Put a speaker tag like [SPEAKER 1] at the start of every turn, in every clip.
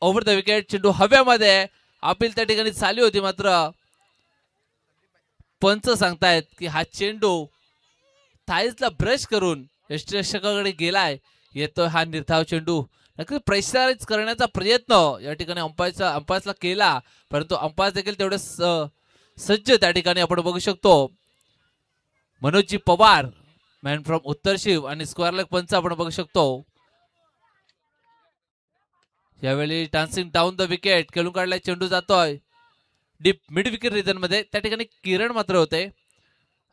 [SPEAKER 1] Over the wicket. चेंडू हव्यामध्ये. Appeal त्या ठिकाणी चालू होती, मात्र पंच सांगतायत की हा चेंडू थाईजला ब्रश करून यष्टीरक्षकाकडे गेलाय. येतोय हा निर्धाव चेंडू. नक्कीच प्रेशराईज करण्याचा प्रयत्न या ठिकाणी अंपायरला केला, परंतु अंपायर देखील तेवढे सज्ज त्या ठिकाणी आपण बघू शकतो. मनोजजी पवार मॅन फ्रॉम उत्तर शिव आणि स्क्वेअर लेग पंच आपण बघू शकतो. यावेळी डान्सिंग डाऊन द विकेट खेळून काढलाय. चेंडू जातोय डीप मिड विकेट रिजन मध्ये. त्या ठिकाणी किरण मात्र होते.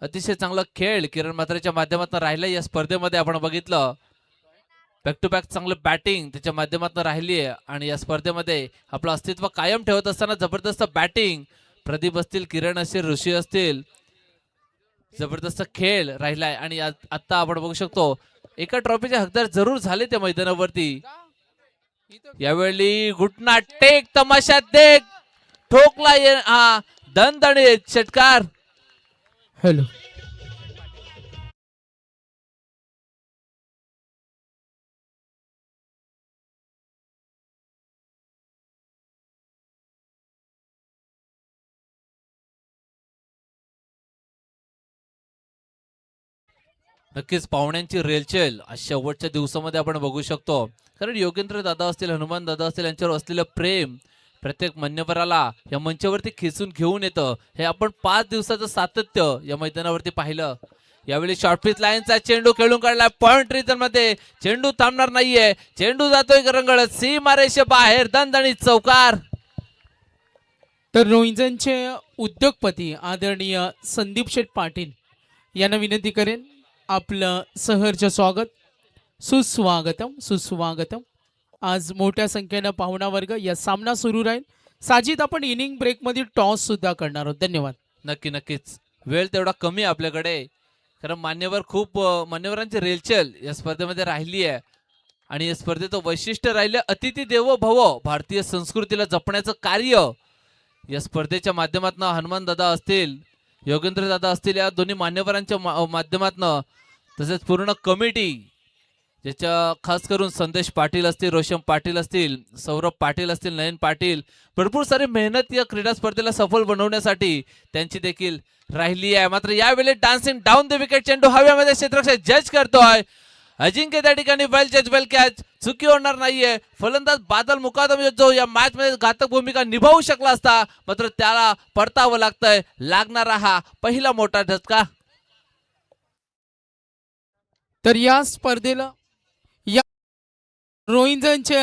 [SPEAKER 1] अतिशय चांगला खेळ किरण मात्राच्या माध्यमातून राहिला या स्पर्धेमध्ये. आपण बघितलं बॅक टू बॅक चांगलं बॅटिंग त्याच्या माध्यमातून राहिली आहे आणि या स्पर्धेमध्ये आपलं अस्तित्व कायम ठेवत असताना जबरदस्त बॅटिंग प्रदीप असतील, किरण असतील, ऋषी असतील, जबरदस्त खेळ राहिलाय. आणि आता आपण बघू शकतो एका ट्रॉफीचे हकदार जरूर झाले त्या मैदानावरती. यावेळी घुटना टेक तमाशा देख ठोकला हा दणदणीत षटकार.
[SPEAKER 2] हॅलो
[SPEAKER 1] नक्कीच पाहुण्यांची रेलचेल शेवटच्या दिवसामध्ये आपण बघू शकतो. कारण योगेंद्र दादा असतील, हनुमान दादा असतील, यांच्यावर असलेलं प्रेम प्रत्येक मान्यवराला या मंचावरती खेचून घेऊन येतं. हे आपण 5 दिवसाचं सातत्य या मैदानावरती पाहिलं. यावेळी शॉर्ट पिच लाईनचा चेंडू खेळून काढला पॉइंट रिजन मध्ये. चेंडू थांबणार नाहीये. चेंडू जातोय रंगळत सीमारेषे बाहेर. दणदणीत चौकार.
[SPEAKER 2] तर रोहिंजनचे उद्योगपती आदरणीय संदीप शेठ पाटील यांना विनंती करेन आपलं सहर्ष स्वागत, सुस्वागतम सुस्वागतम. आज मोठ्या संख्येनं पाहुणा वर्ग या सामना सुरू राहील. साजिद आपण इनिंग ब्रेक मध्ये टॉस सुद्धा करणार आहोत. धन्यवाद.
[SPEAKER 1] नक्कीच वेळ तेवढा कमी आपल्याकडे, कारण मान्यवरांची रेलचेल या स्पर्धेमध्ये राहिली आहे. आणि या स्पर्धेचं वैशिष्ट्य राहिलं अतिथी देवो भव. भारतीय संस्कृतीला जपण्याचं कार्य या स्पर्धेच्या माध्यमातून हनुमान दादा असतील, योगेंद्र दादा असतील, या दोन्ही मान्यवरांच्या माध्यमातून, तसेच पूर्ण कमिटी ज्याच्या खास करून संदेश पाटील असतील, रोशन पाटील असतील, सौरभ पाटील असतील, नयन पाटील, भरपूर सारी मेहनत या क्रीडा स्पर्धेला सफल बनवण्यासाठी त्यांची देखील राहिली आहे. मात्र यावेळी डान्सिंग डाऊन द विकेट चेंडू हव्यामध्ये क्षेत्ररक्षक जज करतोय. अजिंक्य त्या ठिकाणी वेल जज वेल कॅच. चुकी होणार नाहीये. फलंदाज बादल मुकादम जो या मॅच मध्ये घातक भूमिका निभावू शकला असता, मात्र त्याला परतावं लागतंय. लागणारा हा पहिला मोठा झटका.
[SPEAKER 2] तर या स्पर्धेला या रोहिंजनचे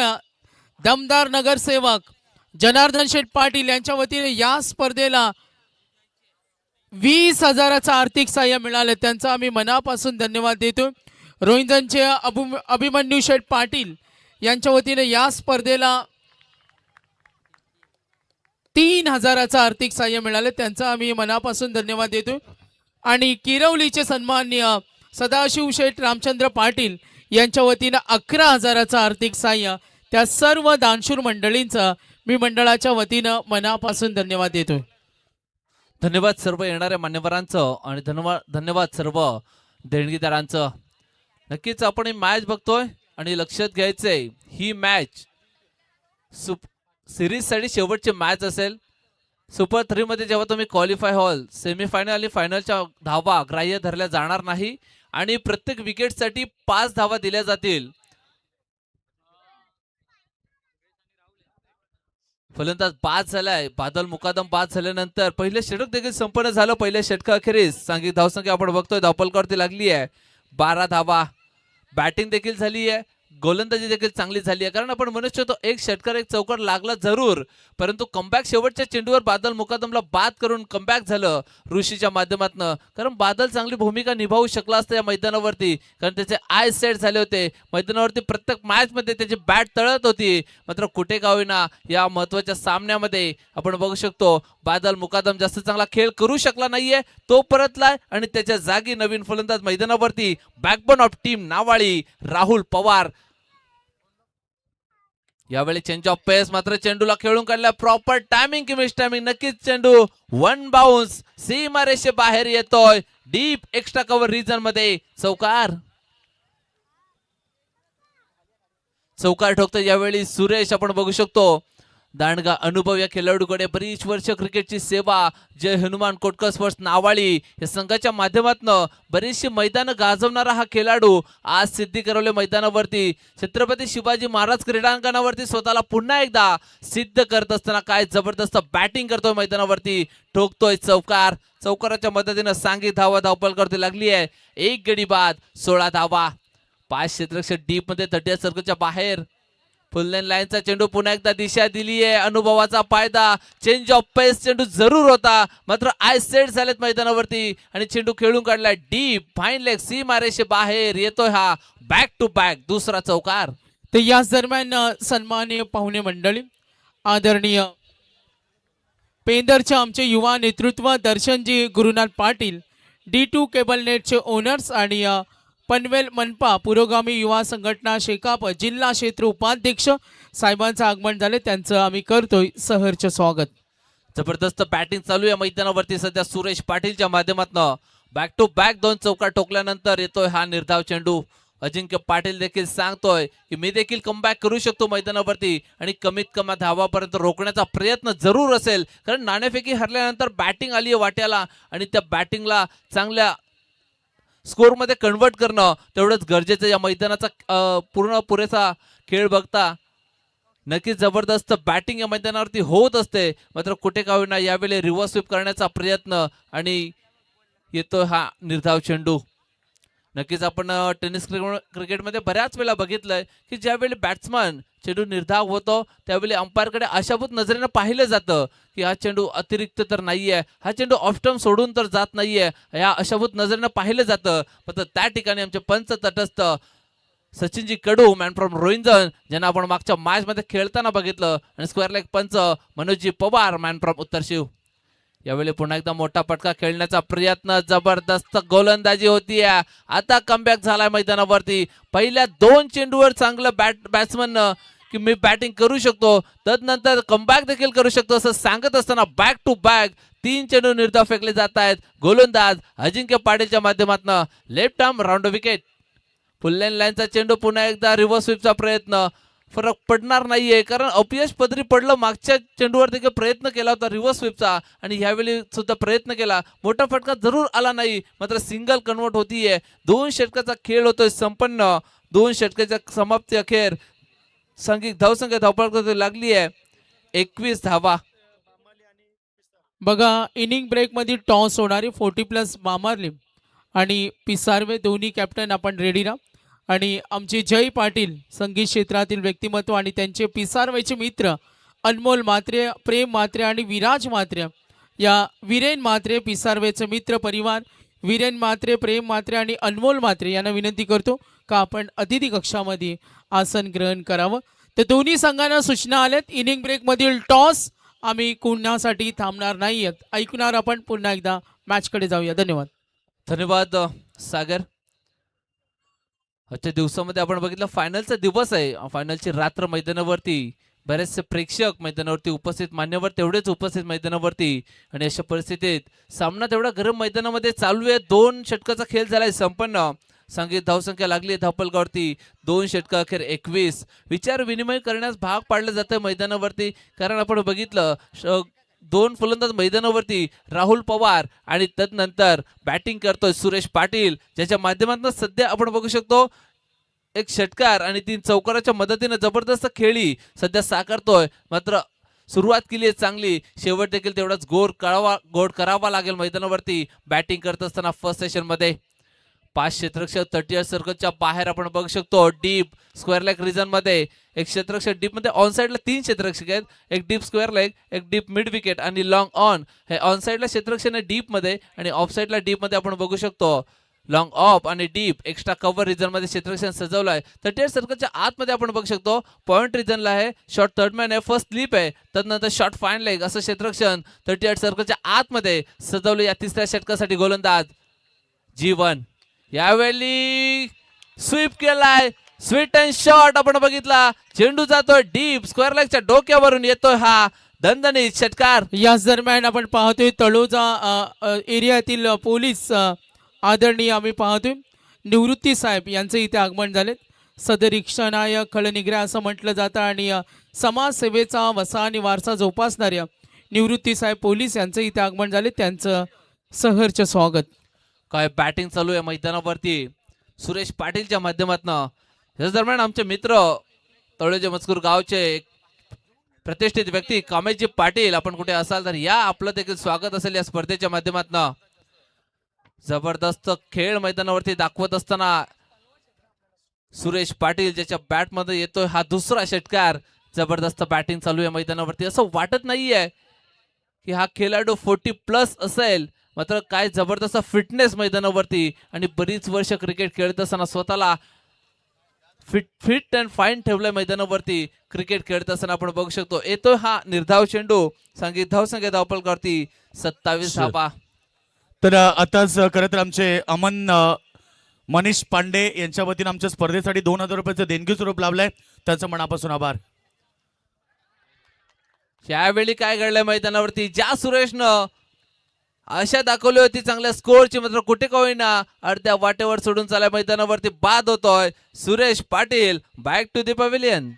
[SPEAKER 2] दमदार नगरसेवक जनार्दन शेठ पाटील यांच्या वतीने या स्पर्धेला 20,000चं आर्थिक सहाय्य मिळालं. त्यांचा आम्ही मनापासून धन्यवाद देतो. रोहिंजनचे अभिमन्यू शेठ पाटील यांच्या वतीने या स्पर्धेला 3,000चं आर्थिक सहाय्य मिळाले. त्यांचा आम्ही मनापासून धन्यवाद देतो. आणि किरवलीचे सन्माननीय सदाशिव शेठ रामचंद्र पाटील यांच्या वतीनं 11,000चं आर्थिक सहाय्य त्या सर्व दानशूर मंडळींचं मी मंडळाच्या वतीनं मनापासून धन्यवाद देतो.
[SPEAKER 1] धन्यवाद सर्व येणाऱ्या मान्यवरांचं आणि धन्यवाद सर्व देणगीदारांचं. नक्कीच आपण ही मॅच बघतोय आणि लक्षात घ्यायचंय ही मॅच सिरीज साठी शेवटची मॅच असेल. सुपर 3 मध्ये जेव्हा तुम्ही क्वालिफाय व्हाल, सेमीफायनल आणि फायनलच्या धावा ग्राह्य धरल्या जाणार नाही आणि प्रत्येक विकेटसाठी 5 धावा दिल्या जातील. फलंदाज बाद झालाय. बादल मुकादम बाद झाल्यानंतर पहिले षटक देखील संपन्न झालं. पहिल्या षटकाखेरीस सांघिक धावसंख्या आपण बघतोय धावपलकावरती लागली आहे. 12 धावा. बॅटिंग देखील झाली आहे, गोलंदाजी देखील चांगली झाली आहे. कारण आपण म्हणू शकतो एक षटकार एक चौकार लागला जरूर, परंतु कमबॅक शेवटच्या चेंडूवर बादल मुकादमला बाद करून कमबॅक झालं ऋषीच्या माध्यमातून. कारण बादल चांगली भूमिका निभावू शकला असता या मैदानावरती, कारण त्याचे आय सेट झाले होते. मैदानावरती प्रत्येक मॅच मध्ये त्याची बॅट तळत होती. मात्र कुठे का होईना या महत्वाच्या सामन्यामध्ये आपण बघू शकतो बादल मुकादम जास्त चांगला खेळ करू शकला नाहीये. तो परतलाय आणि त्याच्या जागी नवीन फलंदाज मैदानावरती बॅकबोन ऑफ टीम नावाळी राहुल पवार. यावेळी चेंज ऑफ पेस. मात्र चेंडूला खेळून काढला प्रॉपर टायमिंग की मिस टायमिंग. नक्कीच चेंडू 1 बाउन्स सीमारेषे बाहेर येतोय डीप एक्स्ट्रा कव्हर रिजन मध्ये. चौकार. चौकार ठोकतो यावेळी सुरेश आपण बघू शकतो. दांडगा अनुभव या खेळाडूकडे बरीच वर्ष क्रिकेटची सेवा. जय हनुमान कोटकर स्पोर्ट्स नावाळी या संघाच्या माध्यमातून बरीचशी मैदानं गाजवणारा हा खेळाडू आज सिद्धी करवले मैदानावरती छत्रपती शिवाजी महाराज क्रीडांगणावरती स्वतःला पुन्हा एकदा सिद्ध करत असताना काय जबरदस्त बॅटिंग करतोय मैदानावरती. ठोकतोय चौकार. चौकाराच्या मदतीनं सांघिक धावा धावपळ करते लागली आहे. एक गडी बाद 16 धावा. 5 क्षेत्ररक्षक डीप मध्ये 30 सर्कलच्या बाहेर. फुल लाईनचा चेंडू पुन्हा एकदा दिशा दिली आहे. अनुभवाचा फायदा. चेंज ऑफ पेस चेंडू जरूर होता मात्र आय सेट झालेत मैदानावरती आणि चेंडू खेळून काढलाय डीप फाईन लेग सीमारेषे बाहेर. येतोय हा बॅक टू बॅक दुसरा चौकार.
[SPEAKER 2] तर याच दरम्यान सन्माननीय पाहुणे मंडळी, आदरणीय पेंदरचे आमचे युवा नेतृत्व दर्शनजी गुरुनाथ पाटील, D2 केबल नेटचे ओनर्स आणि पनवेल मनपा पुरोगामी युवा संघटना शेकाप जिल्हा क्षेत्र उपाध्यक्ष साहेबांचं आगमन झाले. त्यांचं आम्ही करतोय सहर्ष स्वागत.
[SPEAKER 1] जबरदस्त बॅटिंग चालू आहे मैदानावरती सध्या सुरेश पाटीलच्या माध्यमातून. बॅक टू बॅक 2 चौकार ठोकल्यानंतर येतोय हा निर्धाव चेंडू. अजिंक्य पाटील देखील सांगतोय की मी देखील कमबॅक करू शकतो मैदानावरती आणि कमीत कमी धावापर्यंत रोखण्याचा प्रयत्न जरूर असेल. कारण नाणेफेकी हरल्यानंतर बॅटिंग आली आहे वाट्याला आणि त्या बॅटिंगला चांगल्या स्कोअरमध्ये कन्वर्ट करणं तेवढंच गरजेचं. या मैदानाचा पुरेसा खेळ बघता नक्कीच जबरदस्त बॅटिंग या मैदानावरती होत असते. मात्र कुठे का होईना यावेळी रिव्हर्स स्वीप करण्याचा प्रयत्न आणि येतो हा निर्धाव चेंडू. नक्कीच आपण टेनिस क्रिकेटमध्ये बऱ्याच वेळा बघितलंय की ज्यावेळी बॅट्समन चेंडू निर्धाव होतो त्यावेळी अंपायरकडे आशाभूत नजरेनं पाहिलं जातं की हा चेंडू अतिरिक्त तर नाहीये, हा चेंडू ऑफ स्टंप सोडून तर जात नाहीये, या आशाभूत नजरेनं पाहिलं जातं. मात्र त्या ठिकाणी आमचे पंच तटस्थ सचिनजी कडू मॅन फ्रॉम रोहिंजन ज्यांना आपण मागच्या मॅच मध्ये खेळताना बघितलं आणि स्क्वेअर लेग पंच मनोजजी पवार मॅन फ्रॉम उत्तरशिव. यावेळी पुन्हा एकदा मोठा पटका खेळण्याचा प्रयत्न. जबरदस्त गोलंदाजी होती. आता कमबॅक झालाय मैदानावरती. पहिल्या 2 चेंडूवर चांगलं बॅट्समन की मी बॅटिंग करू शकतो तदनंतर कमबॅक देखील करू शकतो असं सांगत असताना बॅक टू बॅक 3 चेंडू निर्धाव फेकले जात आहेत. गोलंदाज अजिंक्य पाटीलच्या माध्यमातून लेफ्ट आर्म राऊंड विकेट. फुल लाईनचा चेंडू पुन्हा एकदा रिव्हर्स स्वीपचा प्रयत्न. फरक पडणार नाहीये कारण अपयश पदरी पडलं. मागच्या चेंडूवर देखील प्रयत्न केला होता रिव्हर्स स्वीपचा आणि यावेळी सुद्धा प्रयत्न केला. मोठा फटका जरूर आला नाही मात्र सिंगल कन्वर्ट होतीये. 2 षटकाचा खेळ होतोय संपन्न. 2 षटकाच्या समाप्ती अखेर सांघिक धावसंख्या धावपळ लागली आहे 21 धावा.
[SPEAKER 2] बघा इनिंग ब्रेक मध्ये टॉस होणारी 40+ मामारली आणि पिसारवे दोन्ही कॅप्टन आपण रेडी राहा. आणि आमचे जय पाटील संगीत क्षेत्रातील व्यक्तिमत्व आणि त्यांचे पिसारवेचे मित्र अनमोल म्हात्रे, प्रेम म्हात्रे आणि विराज म्हात्रे, या वीरेन म्हात्रे पिसारवेचे मित्र परिवार वीरेन म्हात्रे, प्रेम म्हात्रे आणि अनमोल म्हात्रे यांना विनंती करतो का आपण अतिथी कक्षामध्ये आसन ग्रहण करावं. तर दोन्ही संघांना सूचना आल्यात. इनिंग ब्रेक मधील टॉस आम्ही कुणासाठी थांबणार नाहीयेत. ऐकणार आपण पुन्हा एकदा मॅचकडे जाऊया. धन्यवाद.
[SPEAKER 1] धन्यवाद सागर. आजच्या दिवसामध्ये आपण बघितलं फायनलचा दिवस आहे. फायनलची रात्र मैदानावरती बरेचसे प्रेक्षक मैदानावरती उपस्थित, मान्यवर तेवढेच उपस्थित मैदानावरती आणि अशा परिस्थितीत सामना तेवढा गरम मैदानामध्ये चालू आहे. 2 षटकाचा खेळ झालाय संपन्न. सांघिक धावसंख्या लागली धावपलगावरती 2 षटक अखेर 21. विचार विनिमय करण्यास भाग पाडलं जातं मैदानावरती कारण आपण बघितलं 2 फलंदाज मैदानावरती राहुल पवार आणि तदनंतर बॅटिंग करतोय सुरेश पाटील ज्याच्या माध्यमातून सध्या आपण बघू शकतो 1 षटकार आणि 3 चौकाराच्या मदतीने जबरदस्त खेळी सध्या साकारतोय. मात्र सुरुवात केली आहे चांगली. शेवट देखील तेवढाच गोड करावा लागेल मैदानावरती बॅटिंग करत असताना फर्स्ट सेशन मध्ये. 5 क्षेत्ररक्षक 38 सर्कलच्या बाहेर आपण बघू शकतो. डीप स्क्वेअर लेग रिजन मध्ये 1 क्षेत्ररक्षक डीप मध्ये ऑन साइडला 3 क्षेत्ररक्षक आहेत. 1 deep square leg, 1 deep mid wicket आणि लॉंग ऑन. हे ऑन साइडला क्षेत्ररक्षक डीप मध्ये आणि ऑफ साइडला डीप मध्ये आपण बघू शकतो लॉंग ऑफ आणि डीप एक्स्ट्रा कव्हर रिजन मध्ये क्षेत्ररक्षण सजवलंय. 38 सर्कलच्या आतमध्ये आपण बघू शकतो पॉइंट रिजनला आहे. शॉर्ट थर्ड मॅन आहे, फर्स्ट स्लीप आहे, तदनंतर शॉर्ट फाईन लेग असं क्षेत्ररक्षण 38 सर्कलच्या आतमध्ये सजवलं. या 3ऱ्या षटकासाठी गोलंदाज G1 यावेळी स्वीप केलाय. स्वीट अँड शॉट आपण बघितला. चेंडू जातोय डीप स्क्वेअर लेगच्या डोक्यावरून येतोय हा दणदणीत षटकार.
[SPEAKER 2] याच दरम्यान आपण पाहतोय तळोजा एरियातील पोलीस आदरणीय आम्ही पाहतोय निवृत्ती साहेब यांचे इथे आगमन झाले. सदरी क्षणाय खळनिग्रह असं म्हटलं जातं आणि समाजसेवेचा वसा आणि वारसा जोपासणाऱ्या निवृत्ती साहेब पोलीस यांचं इथे आगमन झाले, त्यांचं सहर्ष स्वागत.
[SPEAKER 1] काय बॅटिंग चालू आहे मैदानावरती सुरेश पाटीलच्या माध्यमातून. याच दरम्यान आमचे मित्र तळोजे मजकूर गावचे एक प्रतिष्ठित व्यक्ती कामेजी पाटील, आपण कुठे असाल तर या, आपलं देखील स्वागत असेल या स्पर्धेच्या माध्यमातून. जबरदस्त खेळ मैदानावरती दाखवत असताना सुरेश पाटील ज्याच्या बॅटमध्ये येतोय हा दुसरा षटकार. जबरदस्त बॅटिंग चालू आहे मैदानावरती. असं वाटत नाहीये की हा खेळाडू 40+ असेल, मात्र काय जबरदस्त फिटनेस मैदानावरती आणि बरीच वर्ष क्रिकेट खेळत असताना स्वतःला फिट अँड फाईन ठेवलंय मैदानावरती. क्रिकेट खेळत असताना आपण बघू शकतो येतोय हा निर्धाव चेंडू. सांघिक धावसंख्या धावपलकारती 27 धावा.
[SPEAKER 3] तर आताच खरं तर आमचे अमन मनीष पांडे यांच्या वतीनं आमच्या स्पर्धेसाठी 2000 रुपयाचं देणगी स्वरूप लाभलंय, त्यांचं मनापासून आभार.
[SPEAKER 1] यावेळी काय घडलंय मैदानावरती, ज्या सुरेशनं आशा दाखवली होती चांगल्या स्कोअरची, मात्र कुठे का होईना अर्ध्या वाटेवर सोडून चालल्या मैदानावरती बाद होतोय Suresh Patil. Back to the pavilion.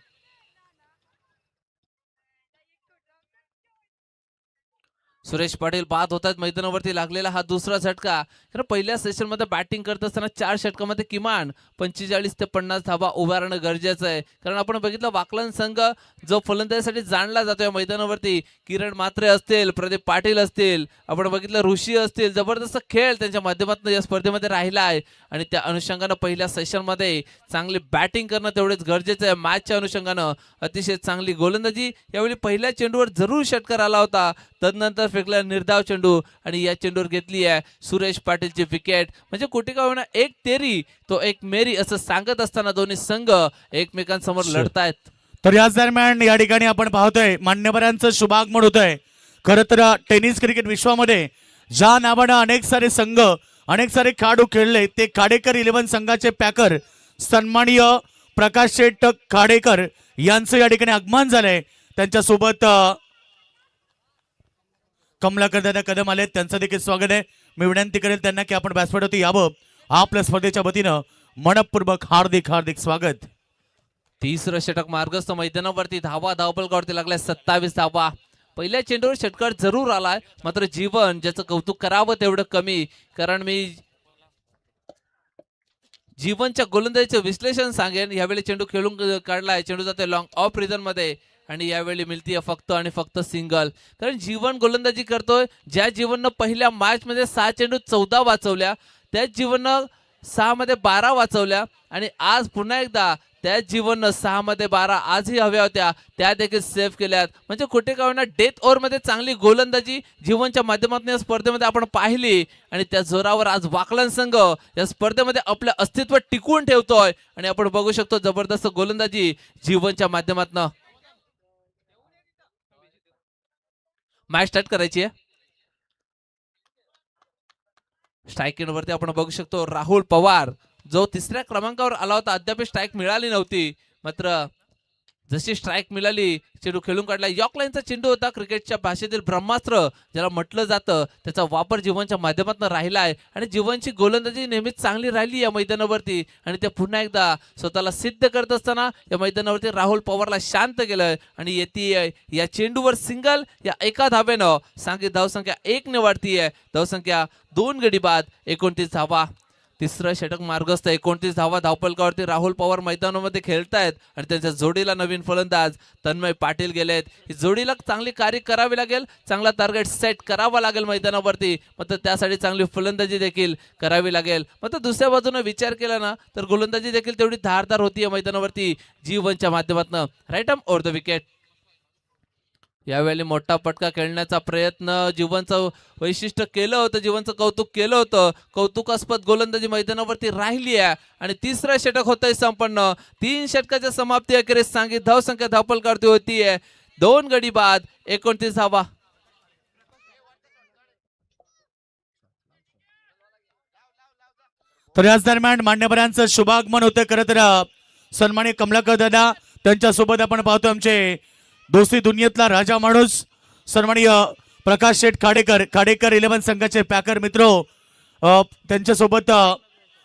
[SPEAKER 1] Suresh Patil बाद होतात मैदानावरती. लागलेला हा दुसरा झटका. कारण पहिल्या सेशन मध्ये बॅटिंग करत असताना 4 षटकामध्ये किमान 45 ते 50 धावा उभारणं गरजेचं आहे. कारण आपण बघितलं वाकलन संघ जो फलंदाजीसाठी जाणला जातो या मैदानावरती, किरण म्हात्रे असतील, प्रदीप पाटील असतील, आपण बघितलं ऋषी असतील, जबरदस्त खेळ त्यांच्या माध्यमातून या स्पर्धेमध्ये राहिला आहे. आणि त्या अनुषंगानं पहिल्या सेशन मध्ये चांगली बॅटिंग करणं तेवढेच गरजेचं आहे. मॅचच्या अनुषंगानं अतिशय चांगली गोलंदाजी. यावेळी पहिल्या चेंडूवर जरूर षटकार आला होता, तदनंतर फेकला निर्धाव चेंडू आणि या चेंडूवर घेतली आहे सुरेश पाटीलची विकेट. म्हणजे कुठे का होईना एक तेरी तो एक मेरी असं सांगत असताना दोन्ही संघ एकमेकांसमोर लढतायत.
[SPEAKER 3] तर याच दरम्यान या ठिकाणी आपण पाहतोय मान्यवरांचं शुभागमन होतंय. खरं तर टेनिस क्रिकेट विश्वामध्ये ज्या नावानं अनेक सारे संघ अनेक सारे खेळाडू खेळले, ते खाडेकर 11 संघाचे पॅकर सन्माननीय प्रकाश शेठ खाडेकर यांचं या ठिकाणी आगमन झालंय. त्यांच्यासोबत कमलाकर दादा कदम आले, त्यांचं देखील स्वागत आहे. मी विनंती करेल त्यांना की आपण व्यासपीठावरती यावं. आपल्या स्पर्धेच्या वतीनं मनपूर्वक हार्दिक हार्दिक स्वागत.
[SPEAKER 1] तिसरं षटक मार्गस्थ मैदानावरती. धावा धावपलकावरती लागल्या 27 धावा. पहिल्या चेंडूवर षटकार जरूर आलाय, मात्र जीवन ज्याचं कौतुक करावं तेवढं कमी. कारण मी जीवनच्या गोलंदाजीचं विश्लेषण सांगेन. यावेळी चेंडू खेळून काढलाय, चेंडू जाते लॉंग ऑफ रिझन मध्ये आणि यावेळी मिळतीये फक्त आणि फक्त सिंगल. कारण जीवन गोलंदाजी करतोय. ज्या जीवननं पहिल्या मॅच मध्ये 6 चेंडू 14 वाचवल्या, त्याच जीवननं 6 मध्ये 12 वाचवल्या आणि आज पुन्हा एकदा त्याच जीवननं 6 मध्ये 12 आजही हव्या होत्या, त्या देखील सेव्ह केल्यात. म्हणजे कुठे का होईना डेथ ओव्हर मध्ये चांगली गोलंदाजी जीवनच्या माध्यमातून या स्पर्धेमध्ये आपण पाहिली आणि त्या जोरावर आज वाकलन संघ या स्पर्धेमध्ये आपलं अस्तित्व टिकवून ठेवतोय. आणि आपण बघू शकतो जबरदस्त गोलंदाजी जीवनच्या माध्यमातून. मॅच स्टार्ट करायची आहे. स्ट्राईक वरती आपण बघू शकतो राहुल पवार जो 3ऱ्या क्रमांकावर आला होता. अद्याप स्ट्राईक मिळाली नव्हती, मात्र जशी स्ट्राईक मिळाली चेंडू खेळून काढला. यॉर्क लाईनचा चेंडू होता. क्रिकेटच्या भाषेतील ब्रह्मास्त्र ज्याला म्हटलं जातं, त्याचा वापर जीवनच्या माध्यमातून राहिला आहे आणि जीवनची गोलंदाजी नेहमीच चांगली राहिली या मैदानावरती. आणि ते पुन्हा एकदा स्वतःला सिद्ध करत असताना या मैदानावरती राहुल पवारला शांत केलंय आणि येते या चेंडूवर सिंगल. या एका धावेनं सांगित धावसंख्या 1 ने वाढतीये. धावसंख्या 2 गडी बाद 29 धावा. तिसरं षटक मार्गस्थ 29 धावा धावपलकावरती. राहुल पवार मैदानामध्ये खेळतायत आणि त्यांच्या जोडीला नवीन फलंदाज तन्मय पाटील गेलेत. ही जोडीला चांगली कार्य करावी लागेल, चांगला टार्गेट सेट करावा लागेल मैदानावरती, मात्र त्यासाठी चांगली फलंदाजी देखील करावी लागेल. मात्र दुसऱ्या बाजूने विचार केला ना तर गोलंदाजी देखील तेवढी धारदार होती मैदानावरती जीवनच्या माध्यमातून. Right arm over the wicket. यावेळी मोठा फटका खेळण्याचा प्रयत्न जीवनचं वैशिष्ट्य केलं होतं, जीवनचं कौतुक केलं होतं. कौतुकास्पद गोलंदाजी मैदानावरती राहिली आहे आणि तिसरं षटक होतंय संपन्न. 3 षटकाच्या समाप्ती अखेरीस सांगित धावसंख्या धावपलकारती होतीये 2 गडी बाद 29 धावा.
[SPEAKER 3] तर याच दरम्यान मान्यवरांचं शुभागमन होतं. खरं तर सन्माननीय कमलाकर दादा त्यांच्यासोबत आपण पाहतो आमचे दोस्ती दुनियेतला राजा माणूस सन्माननीय प्रकाश शेठ खाडेकर 11 संघाचे पॅकर मित्र, त्यांच्यासोबत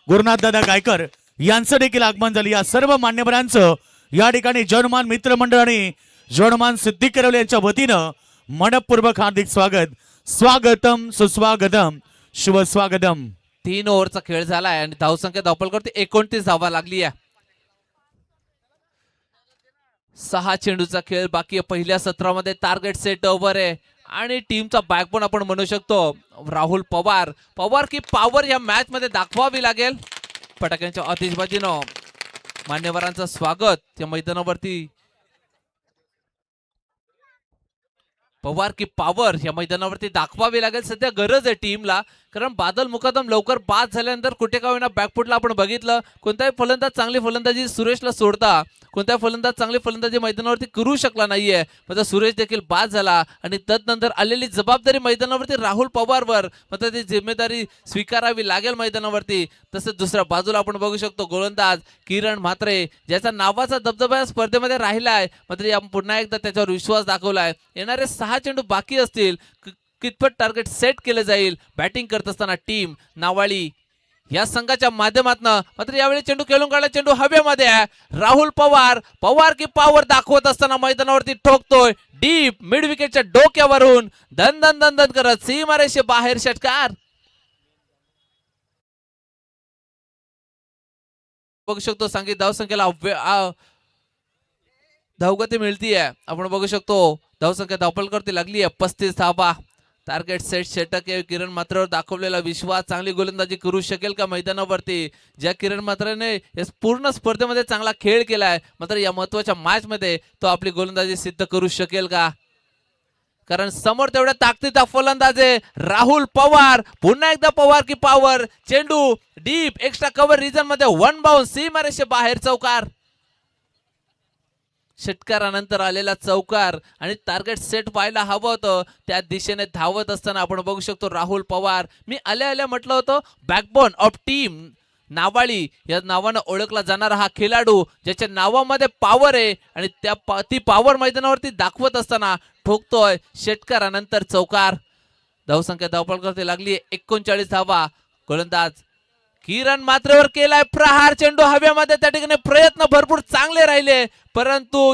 [SPEAKER 3] गुरुनाथ दादा गायकर यांचं देखील आगमन झाले. या सर्व मान्यवरांचं या ठिकाणी जनमान मित्रमंडळ आणि जनमान सिद्धी करवले यांच्या वतीनं मनपूर्वक हार्दिक स्वागत. स्वागतम सुस्वागतम शुभ स्वागतम.
[SPEAKER 1] 3 ओव्हरचा खेळ झालाय आणि धावसंख्या धावपलकरती 29 धावा लागली आहे. 6 चेंडूचा खेळ बाकी आहे. पहिल्या सत्रामध्ये टार्गेट सेट ओव्हर आहे आणि टीमचा बॅकबोन आपण म्हणू शकतो राहुल पवार. पवार की पॉवर या मॅच मध्ये दाखवावी लागेल. फटाक्यांच्या आतिषबाजीनं मान्यवरांचं स्वागत या मैदानावरती. पवार की पॉवर या मैदानावरती दाखवावी लागेल. सध्या गरज आहे टीमला, कारण बादल मुकादम लवकर बाद झाल्यानंतर कुठे का होईना बॅकफुटला आपण बघितलं. कोणताही फलंदाज चांगली फलंदाजी सुरेशला सोडता, कोणताही फलंदाज चांगली फलंदाजी मैदानावरती करू शकला नाहीये. मात्र सुरेश देखील बाद झाला आणि तदनंतर आलेली जबाबदारी मैदानावरती राहुल पवारवर, मात्र ती जिम्मेदारी स्वीकारावी लागेल मैदानावरती. तसंच दुसऱ्या बाजूला आपण बघू शकतो गोलंदाज किरण म्हात्रे, ज्याचा नावाचा दबदबा या स्पर्धेमध्ये राहिलाय. मात्र या पुन्हा एकदा त्याच्यावर विश्वास दाखवलाय. येणारे 6 चेंडू बाकी असतील. कितपत टार्गेट सेट केले जाईल बॅटिंग करत असताना टीम नावाळी या संघाच्या माध्यमातून. मात्र यावेळी चेंडू खेळून काढला. चेंडू हवेमध्ये आहे. राहुल पवार, पवार की पॉवर दाखवत असताना मैदानावरती ठोकतोय डीप मिड विकेटच्या डोक्यावरून धन धन धन धन करत सीमारेषे बाहेर षटकार. बघू शकतो सांगित धावसंख्येला धावगती मिळतीये. आपण बघू शकतो धावसंख्या धावपलकरती लागली आहे 35 धावा. टार्गेट सेट षटक आहे. किरण म्हात्रेवर दाखवलेला विश्वास, चांगली गोलंदाजी करू शकेल का मैदानावरती. ज्या किरण म्हात्रेने या पूर्ण स्पर्धेमध्ये चांगला खेळ केलाय, मात्र या महत्वाच्या मॅच मध्ये तो आपली गोलंदाजी सिद्ध करू शकेल का. कारण समोर तेवढ्या ताकदीचा फलंदाज आहे राहुल पवार. पुन्हा एकदा पवार की पॉवर. चेंडू डीप एक्स्ट्रा कव्हर रिजन मध्ये 1 बाउन्स सीमारेषे बाहेर चौकार. षटकारानंतर आलेला चौकार आणि टार्गेट सेट व्हायला हवं होतं. त्या दिशेने धावत असताना आपण बघू शकतो राहुल पवार. मी आल्या म्हटलं होतं बॅकबोन ऑफ टीम नावाळी या नावानं ओळखला जाणारा हा खेळाडू, ज्याच्या नावामध्ये पॉवर आहे आणि ती पॉवर मैदानावरती दाखवत असताना ठोकतोय. षटकारानंतर चौकार. धावसंख्या धावपलकरती लागली 39 धावा. गोलंदाज किरण म्हात्रेवर केलाय प्रहार. चेंडू हवेमध्ये. त्या ठिकाणी प्रयत्न भरपूर चांगले राहिले, परंतु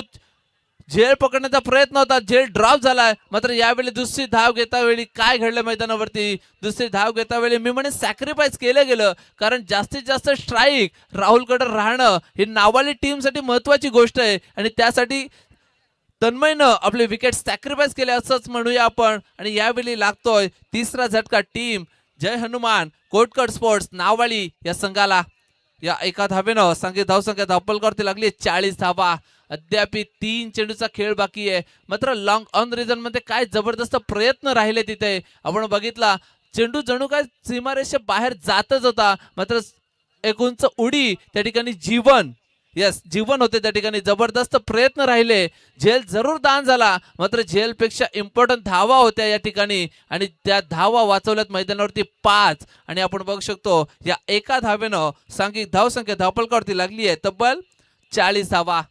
[SPEAKER 1] झेल पकडण्याचा प्रयत्न होता, झेल ड्रॉप झालाय. मात्र यावेळी दुसरी धाव घेता वेळी काय घडलं मैदानावरती. दुसरी धाव घेता वेळी मी म्हणे सॅक्रिफाईस केलं गेलं, कारण जास्तीत जास्त स्ट्राईक राहुलकडे राहणं ही नावाली टीमसाठी महत्वाची गोष्ट आहे आणि त्यासाठी तन्मयनं आपले विकेट सॅक्रिफाईस केले असंच म्हणूया आपण. आणि यावेळी लागतोय तिसरा झटका टीम जय हनुमान कोटकड स्पोर्ट्स नावाळी या संघाला. या एका धावेनं सांगित धावसंख्या धावपलकरती लागली 40 धावा. अद्याप 3 चेंडूचा खेळ बाकी आहे. मात्र लॉंग ऑन रिजन मध्ये काय जबरदस्त प्रयत्न राहिले तिथे. आपण बघितला चेंडू जणू काय सीमारेषे बाहेर जातच होता, मात्र एक उंच उडी त्या ठिकाणी जीवन होते. त्या ठिकाणी जबरदस्त प्रयत्न राहिले. झेल जरूर दान झाला, मात्र झेलपेक्षा इम्पॉर्टंट धावा होत्या या ठिकाणी आणि त्या धावा वाचवल्यात मैदानावरती 5. आणि आपण बघू शकतो या एका धावेनं सांघिक धावसंख्या धावपलकरती लागली आहे तब्बल 40 धावा.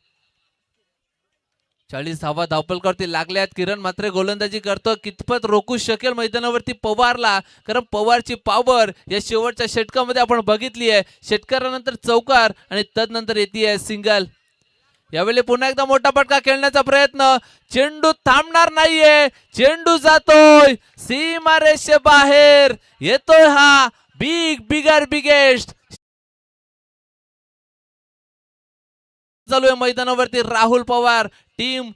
[SPEAKER 1] 40 धावा धावपलकरती लागल्यात. किरण मात्र गोलंदाजी करतो. कितपत रोखू शकेल मैदानावरती पवारला, कारण पवारची पॉवर या शेवटच्या षटकामध्ये आपण बघितली आहे. षटकारानंतर चौकार आणि तदनंतर येते सिंगल. यावेळी पुन्हा एकदा मोठा फटका खेळण्याचा प्रयत्न. चेंडू थांबणार नाहीये. चेंडू जातोय सीमारेषे बाहेर. येतोय हा बिगेस्ट चालू आहे मैदानावरती. Rahul Pawar team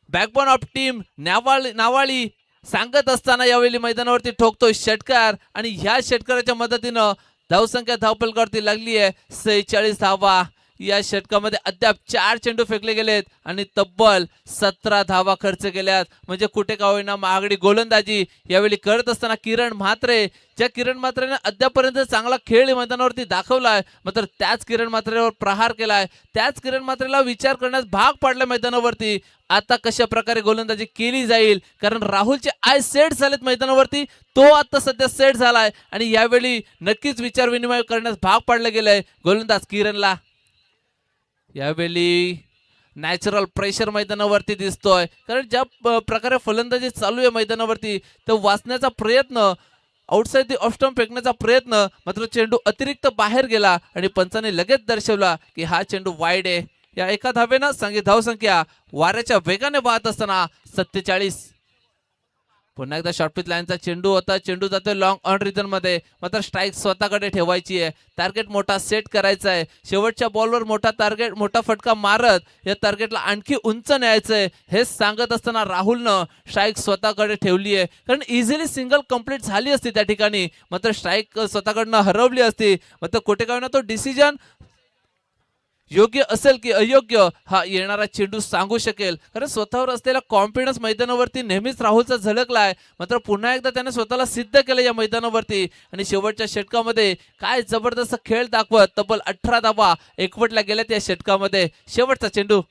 [SPEAKER 1] backbone of team नावाळी सांगत असताना यावेळी मैदानावरती ठोकतोय षटकार आणि ह्या षटकाराच्या मदतीनं धावसंख्या धावपलकरती लागली आहे 46 धावा. या षटकामध्ये अद्याप 4 चेंडू फेकले गेलेत आणि तब्बल 17 धावा खर्च केल्यात. म्हणजे कुठे का होईना महागडी गोलंदाजी यावेळी करत असताना किरण म्हात्रे, ज्या किरण म्हात्रेने अद्यापर्यंत चांगला खेळ मैदानावरती दाखवलाय, मात्र त्याच किरण म्हात्रेवर प्रहार केलाय. त्याच किरण म्हात्रेला विचार करण्यास भाग पाडला मैदानावरती. आता कशा प्रकारे गोलंदाजी केली जाईल, कारण राहुलचे आय सेट झालेत मैदानावरती. तो आता सध्या सेट झालाय आणि यावेळी नक्कीच विचार विनिमय करण्यास भाग पाडलं गेलंय गोलंदाज किरणला. यावेळी नॅचरल प्रेशर मैदानावरती दिसतोय, कारण ज्या प्रकारे फलंदाजी चालू आहे मैदानावरती तो वाचण्याचा प्रयत्न आउटसाइड दी ऑफ स्टंप फेकण्याचा प्रयत्न, मात्र चेंडू अतिरिक्त बाहेर गेला आणि पंचाने लगेच दर्शवला की हा चेंडू वाईड आहे. या एका धावेनं संघीय धावसंख्या वाऱ्याच्या वेगाने वाहत असताना 47. पुन्हा एकदा शॉर्ट पिच लाईनचा चेंडू होता. चेंडू जातोय लॉंग ऑन रिजन मध्ये, मात्र स्ट्राईक स्वतःकडे ठेवायची आहे. टार्गेट मोठा सेट करायचा आहे. शेवटच्या बॉलवर मोठा फटका मारत या टार्गेटला आणखी उंच न्यायचंय हे सांगत असताना राहुलनं स्ट्राईक स्वतःकडे ठेवली आहे. कारण इझिली सिंगल कंप्लीट झाली असती त्या ठिकाणी, मात्र स्ट्राईक स्वतःकडनं हरवली असती. मात्र कुठे काय ना तो डिसिजन योग्य असेल की अयोग्य हा येणारा चेंडू सांगू शकेल. कारण स्वतःवर असलेला कॉन्फिडन्स मैदानावरती नेहमीच राहुलचा झलकलाय. मात्र पुन्हा एकदा त्याने स्वतःला सिद्ध केलं या मैदानावरती आणि शेवटच्या षटकामध्ये काय जबरदस्त खेळ दाखवत तब्बल 18 धावा एकवटल्या गेल्यात या षटकामध्ये. शेवटचा चेंडू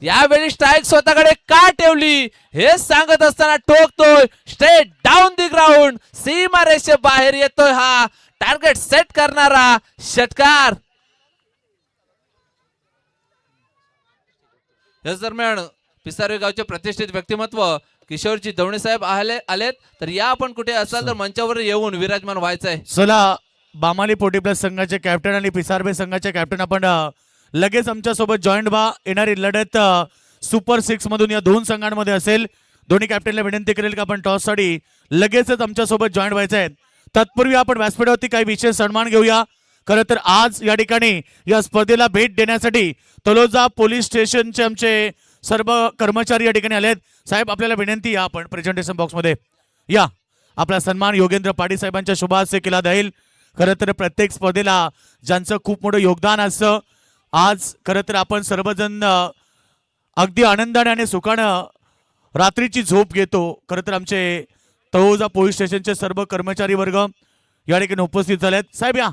[SPEAKER 1] यावेळी स्ट्राईक स्वतःकडे का ठेवली हे सांगत असताना ठोकतोय स्ट्रेट डाऊन दी ग्राउंड. सीमा रेषे बाहेर येतोय हा टार्गेट सेट करणारा षटकार. याच दरम्यान पिसारे गावचे प्रतिष्ठित व्यक्तिमत्व किशोरजी दवणे साहेब आलेत. तर या आपण कुठे असाल तर मंचावर येऊन विराजमान व्हायचंय.
[SPEAKER 3] चला, बामाली पोटी प्लस संघाचे कॅप्टन आणि पिसारबे संघाचे कॅप्टन आपण लगेच आमच्या सोबत जॉईंट व्हा. येणारी लढत सुपर 6 मधून या दोन संघांमध्ये असेल. दोन्ही कॅप्टनला विनंती करेल की आपण टॉस साठी लगेचच आमच्या सोबत जॉईंट व्हायचं आहे. तत्पूर्वी आपण व्यासपीठावरती काही विशेष सन्मान घेऊया. खरं तर आज या ठिकाणी या स्पर्धेला भेट देण्यासाठी तलोजा पोलीस स्टेशनचे आमचे सर्व कर्मचारी या ठिकाणी आलेत. साहेब, आपल्याला विनंती या आपण प्रेझेंटेशन बॉक्स मध्ये या. आपला सन्मान योगेंद्र पाटील साहेबांच्या शुभ हस्ते केला जाईल. खरं तर प्रत्येक स्पर्धेला ज्यांचं खूप मोठं योगदान असतं, आज खरं तर आपण सर्वजण अगदी आनंदाने आणि सुखानं रात्रीची झोप घेतो. खरं तर आमचे तळोजा पोलीस स्टेशनचे सर्व कर्मचारी वर्ग या ठिकाणी उपस्थित झालेत. साहेब या.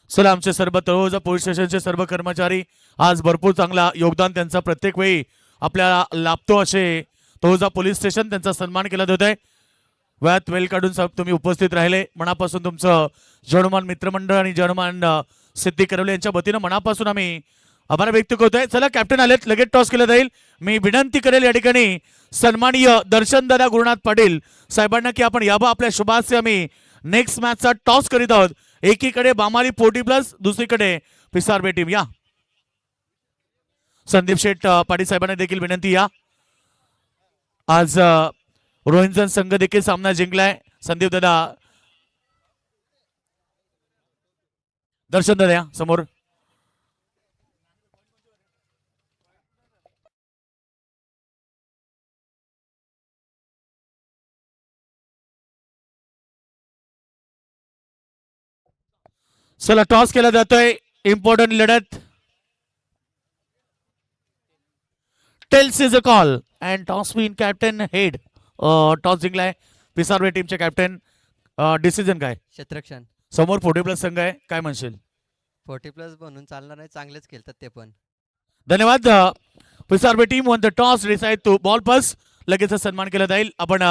[SPEAKER 3] चला, आमचे सर्व तळोजा पोलीस स्टेशनचे सर्व कर्मचारी आज भरपूर चांगला योगदान त्यांचा प्रत्येक वेळी आपल्याला लाभतो असे तळोजा पोलीस स्टेशन त्यांचा सन्मान केला जात आहे. वेळात वेळ काढून साहेब तुम्ही उपस्थित राहिले. मनापासून तुमचं जनुमान मित्रमंडळ आणि जनुमान सिद्धी करवले यांच्या वतीनं मनापासून आम्ही आभार व्यक्त करतोय. चला, कॅप्टन आलेत, लगेच टॉस केलं जाईल. मी विनंती करेल या ठिकाणी सन्माननीय दर्शनदादा गुरुनाथ पाटील साहेबांना की आपण यावं. आपल्या शुभास्ते आम्ही नेक्स्ट मॅचचा टॉस करीत आहोत. एकीकडे बामाली पोटी प्लस, दुसरीकडे पिसारबे टीम. या संदीप शेठ पाटील साहेबांना देखील विनंती या. आज रोहिंजन संघ देखील सामना जिंकलाय. संदीप दादा, दर्शन दादा या समोर. चला, टॉस केला जातोय. इम्पॉर्टंट लढत. Tails is a call and toss win captain head. Toss जिंकलाय पिसारवे टीमचे कॅप्टन. डिसिजन काय?
[SPEAKER 4] क्षेत्रक्षण
[SPEAKER 3] समोर 40 प्लस संघ आहे, काय म्हणशील?
[SPEAKER 4] 40+ बनून चालणार नाही, चांगलेच खेळतात ते पण.
[SPEAKER 3] धन्यवाद. पिसारवे team won the toss, decide to bowl first. लगेच सन्मान केला जाईल. आपण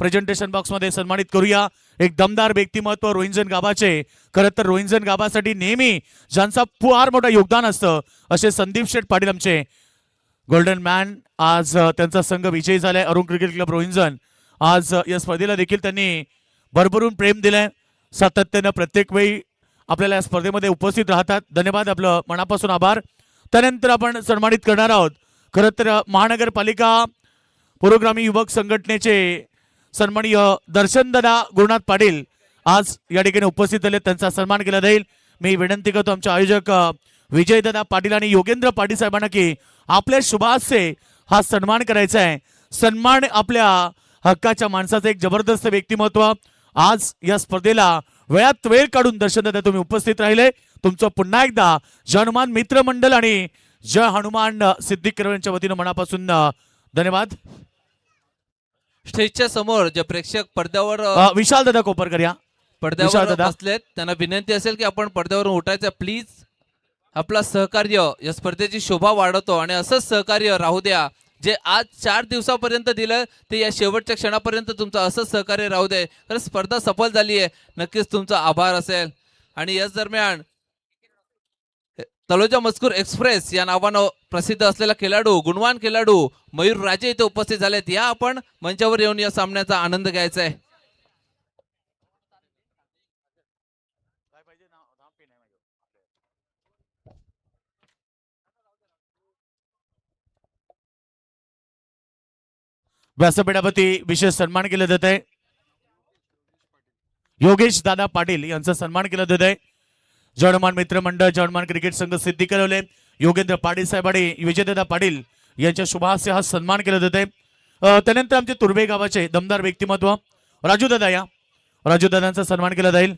[SPEAKER 3] प्रेझेंटेशन बॉक्स मध्ये सन्मानित करूया एक दमदार व्यक्तिमत्व रोहिंजन गाभाचे. खरं तर रोहिंजन गाभासाठी नेहमी ज्यांचा फार मोठं योगदान असतं असे संदीप शेठ पाटील आमचे गोल्डन मॅन. आज त्यांचा संघ विजयी झालाय. अरुण क्रिकेट क्लब रोहिंजन आज या स्पर्धेला देखील त्यांनी भरभरून प्रेम दिलंय. सातत्यानं प्रत्येक वेळी आपल्याला या स्पर्धेमध्ये उपस्थित राहतात. धन्यवाद, आपलं मनापासून आभार. त्यानंतर आपण सन्मानित करणार आहोत खरं तर महानगरपालिका पुरोगामी युवक संघटनेचे सन्माननीय दर्शनदादा गुरुनाथ पाटील आज या ठिकाणी उपस्थित झाले. त्यांचा सन्मान केला जाईल. मी विनंती करतो आमचे आयोजक विजयदादा पाटील आणि योगेंद्र पाटील साहेबांना की आपल्या शुभास्ते हा सन्मान करायचा आहे. सन्मान आपल्या हक्काच्या माणसाचं एक जबरदस्त व्यक्तिमत्व. आज या स्पर्धेला वेळात वेळ काढून दर्शनदादा तुम्ही उपस्थित राहिले. तुमचं पुन्हा एकदा जय हनुमान मित्रमंडळ आणि जय हनुमान सिद्धी करवले यांच्या वतीनं मनापासून धन्यवाद.
[SPEAKER 1] स्टेजच्या समोर जे प्रेक्षक पडद्यावर
[SPEAKER 3] विशाल दादा कोपरकर या.
[SPEAKER 1] पडद्यावर बसलेत त्यांना विनंती असेल की आपण पडद्यावरून उठायचं प्लीज. आपला सहकार्य या स्पर्धेची शोभा वाढवतो आणि असंच सहकार्य राहू द्या. जे आज 4 दिवसापर्यंत दिलं ते या शेवटच्या क्षणापर्यंत तुमचं असंच सहकार्य राहू दे. तर स्पर्धा सफल झाली आहे, नक्कीच तुमचा आभार असेल. आणि याच दरम्यान तलोजा मजकूर एक्सप्रेस या नावानं प्रसिद्ध असलेला खेळाडू, गुणवान खेळाडू मयूर राजे इथे उपस्थित झालेत. या आपण मंचावर येऊन या सामन्याचा आनंद घ्यायचा आहे.
[SPEAKER 3] व्यासपीठावरती विशेष सन्मान केलं जात आहे. योगेश दादा पाटील यांचा सन्मान केला जात आहे. जर्मन मित्रमंडळ, जर्मन क्रिकेट संघ सिद्धी करवले योगेंद्र पाटील साहेब आणि विजयदादा पाटील यांच्या शुभास्ते हा सन्मान केला जात आहे. त्यानंतर आमचे तुर्भे गावाचे दमदार व्यक्तिमत्व राजू दादा, या राजू दादांचा सन्मान केला जाईल.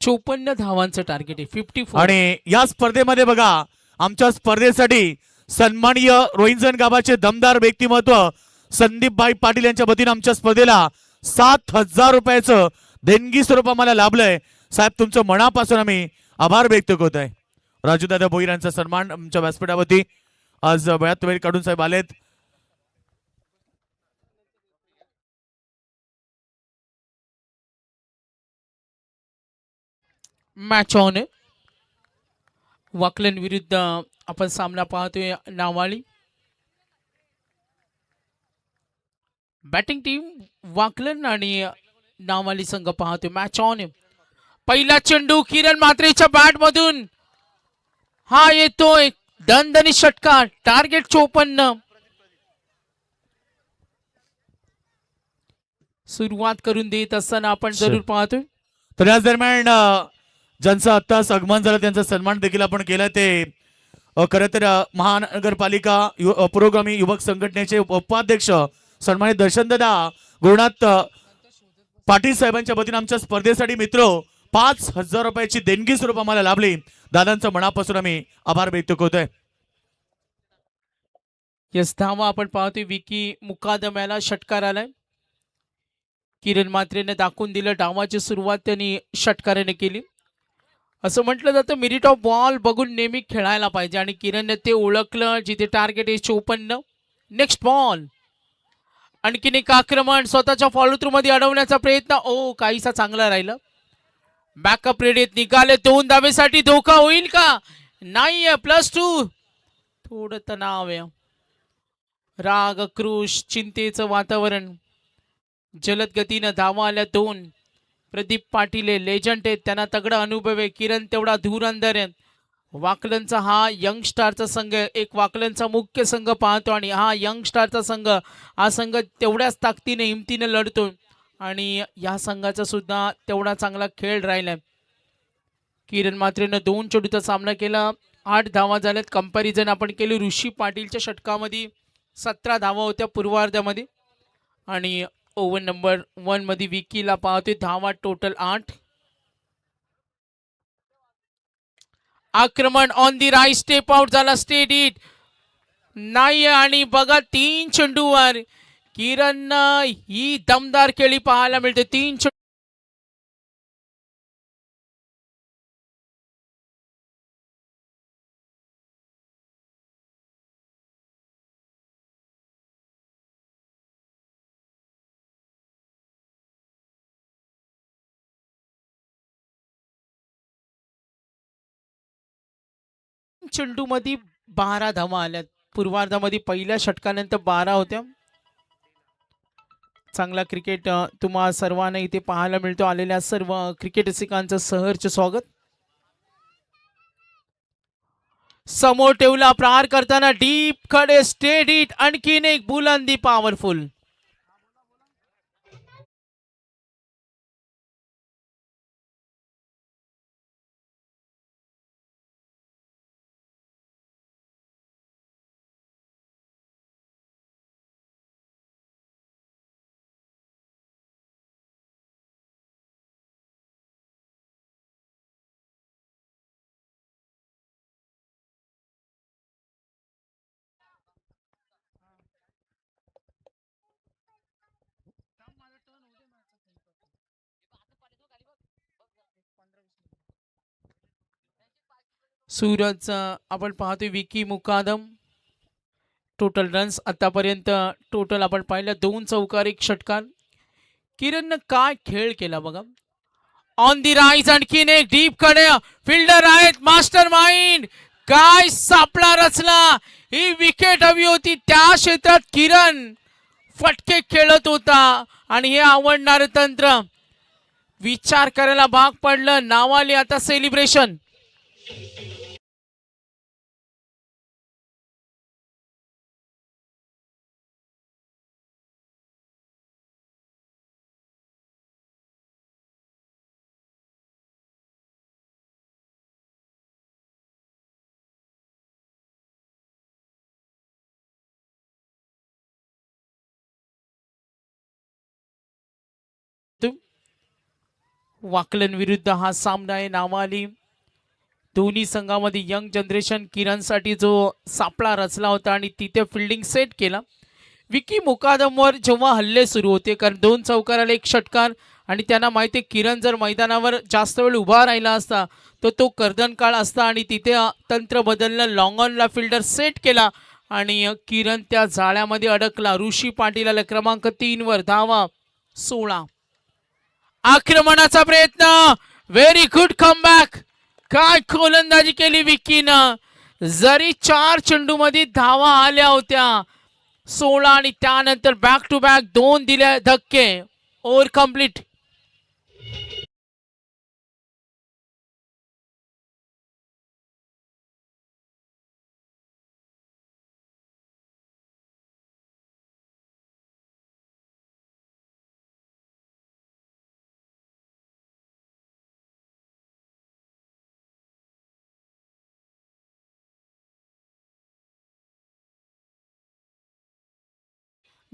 [SPEAKER 2] 54 धावांचं टार्गेट आहे, 54.
[SPEAKER 3] आणि या स्पर्धेमध्ये बघा, आमच्या स्पर्धेसाठी सन्माननीय रोहिंजन गावाचे दमदार व्यक्तिमत्व संदीपभाई पाटील यांच्या वतीने आमच्या स्पर्धेला 7,000 रुपयाचं देणगी स्वरूप आम्हाला लाभलंय. साहेब, तुमचं मनापासून आम्ही आभार व्यक्त करत आहे. राजूदादा भोईर यांचा सन्मान आमच्या व्यासपीठावरती आज वेळात वेळ काढून साहेब आलेत.
[SPEAKER 2] मॅच ऑन आहे. वाकलन विरुद्ध आपण सामना पाहतोय नावाली. बॅटिंग टीम वाकलन आणि नावाली संघ पाहतोय. मॅच ऑन आहे. पहिला चेंडू किरण म्हात्रेच्या बॅट मधून हा येतोय, दणदणीत षटकार, टार्गेट 54. सुरुवात करून देत असताना आपण जरूर पाहतोय.
[SPEAKER 3] तर याच दरम्यान ज्यांचं आत्ताच आगमन झालं त्यांचा सन्मान देखील आपण केला. ते खरं तर महानगरपालिका पुरोगामी युवक संघटनेचे उपाध्यक्ष सन्मानित दर्शनदादा गुरुनाथ पाटील साहेबांच्या वतीने आमच्या स्पर्धेसाठी मित्र 5,000 रुपयाची देणगी स्वरूप आम्हाला लाभली. दादांचं मनापासून आम्ही आभार व्यक्त करतोय.
[SPEAKER 2] यस, धावा आपण पाहतोय. विकी मुकादम याला षटकार आलाय. किरण म्हात्रेने दाखवून दिलं, डावाची सुरुवात त्यांनी षटकाराने केली. असं म्हटलं जातं मेरिट ऑफ बॉल बघून नेहमी खेळायला पाहिजे आणि किरणने ते ओळखलं. जिथे टार्गेट आहे 54. Next ball. आणखीन एक आक्रमण स्वतःच्या फॉलो थ्रू मध्ये अडवण्याचा प्रयत्न. काहीसा चांगला राहिलं. बॅकअप रेडीत निघाले. 2 धावेसाठी धोका होईल का? नाहीये. +2. थोडं तणाव आहे. राग, क्रोश, चिंतेचं वातावरण. जलद गतीनं धावा आल्या 2. प्रदीप पाटील लेजंड आहेत, त्यांना तगडा अनुभव आहे. किरण तेवढा धुरंधर आहे. वाकलनचा हा यंग स्टारचा संघ, एक वाकलनचा मुख्य संघ पाहतो आणि हा यंग स्टारचा संघ, हा संघ तेवढ्याच ताकदीने हिमतीने लढतो आणि या संघाचा सुद्धा तेवढा चांगला खेळ राहिलाय. किरण म्हात्रेनं 2 चेंडूचा सामना केला, 8 धावा झाल्यात. कंपॅरिझन आपण केली ऋषी पाटीलच्या षटकामध्ये 17 धावा होत्या पूर्वार्धामध्ये आणि ओव्हर नंबर 1 मध्ये विकीला पाहतोय धावा टोटल 8. आक्रमण on the right, step out झाला, स्टेट इट नाही आणि बघा 3 चेंडूवर किरण ही दमदार खेळी पाहायला मिळते. 3 चेंडू चेंडू मध्ये 12 धावा आल्यात. पूर्वार्धामध्ये पहिल्या षटकानंतर 12 होत्या. चांगला क्रिकेट तुम्हा सर्वांना इथे पाहायला मिळतो. आलेल्या सर्व क्रिकेट रसिकांचं सहर्ष स्वागत. समोर ठेवला, प्रहार करताना डीप कडे, स्टेट इट, आणखीन एक बुलंदी पॉवरफुल. सूरज आपण पाहतोय विकी मुकादम. टोटल रन्स आतापर्यंत टोटल आपण पाहिलं 2 चौकार 1 षटकार. किरणनं काय खेळ केला बघा. ऑन दी राईज आणखीन एक डीप कडे फिल्डर आहेत मास्टर माइंड. काय सापळा रचला. ही विकेट हवी होती त्या क्षेत्रात. किरण फटके खेळत होता आणि हे आवडणारं तंत्र विचार करायला भाग पडलं. नावाली आता सेलिब्रेशन. वाकलन विरुद्ध हा सामना आहे. नावाली दोन्ही संघामध्ये यंग जनरेशन किरणसाठी जो सापळा रचला होता आणि तिथे फिल्डिंग सेट केला. विकी मुकादमवर जेव्हा हल्ले सुरू होते कारण 2 चौकाराला 1 षटकार आणि त्यांना माहिती आहे किरण जर मैदानावर जास्त वेळ उभा राहिला असता तर तो कर्दनकाळ असता आणि तिथे तंत्र बदललं. लॉंग ऑनला फिल्डर सेट केला आणि किरण त्या जाळ्यामध्ये अडकला. ऋषी पाटील आला क्रमांक 3 वर. धावा 16. आक्रमणाचा प्रयत्न. Very good comeback. काय गोलंदाजी केली विकीनं. जरी 4 चेंडू मध्ये धावा आल्या होत्या 16 आणि त्यानंतर बॅक टू बॅक 2 दिले धक्के. Over complete.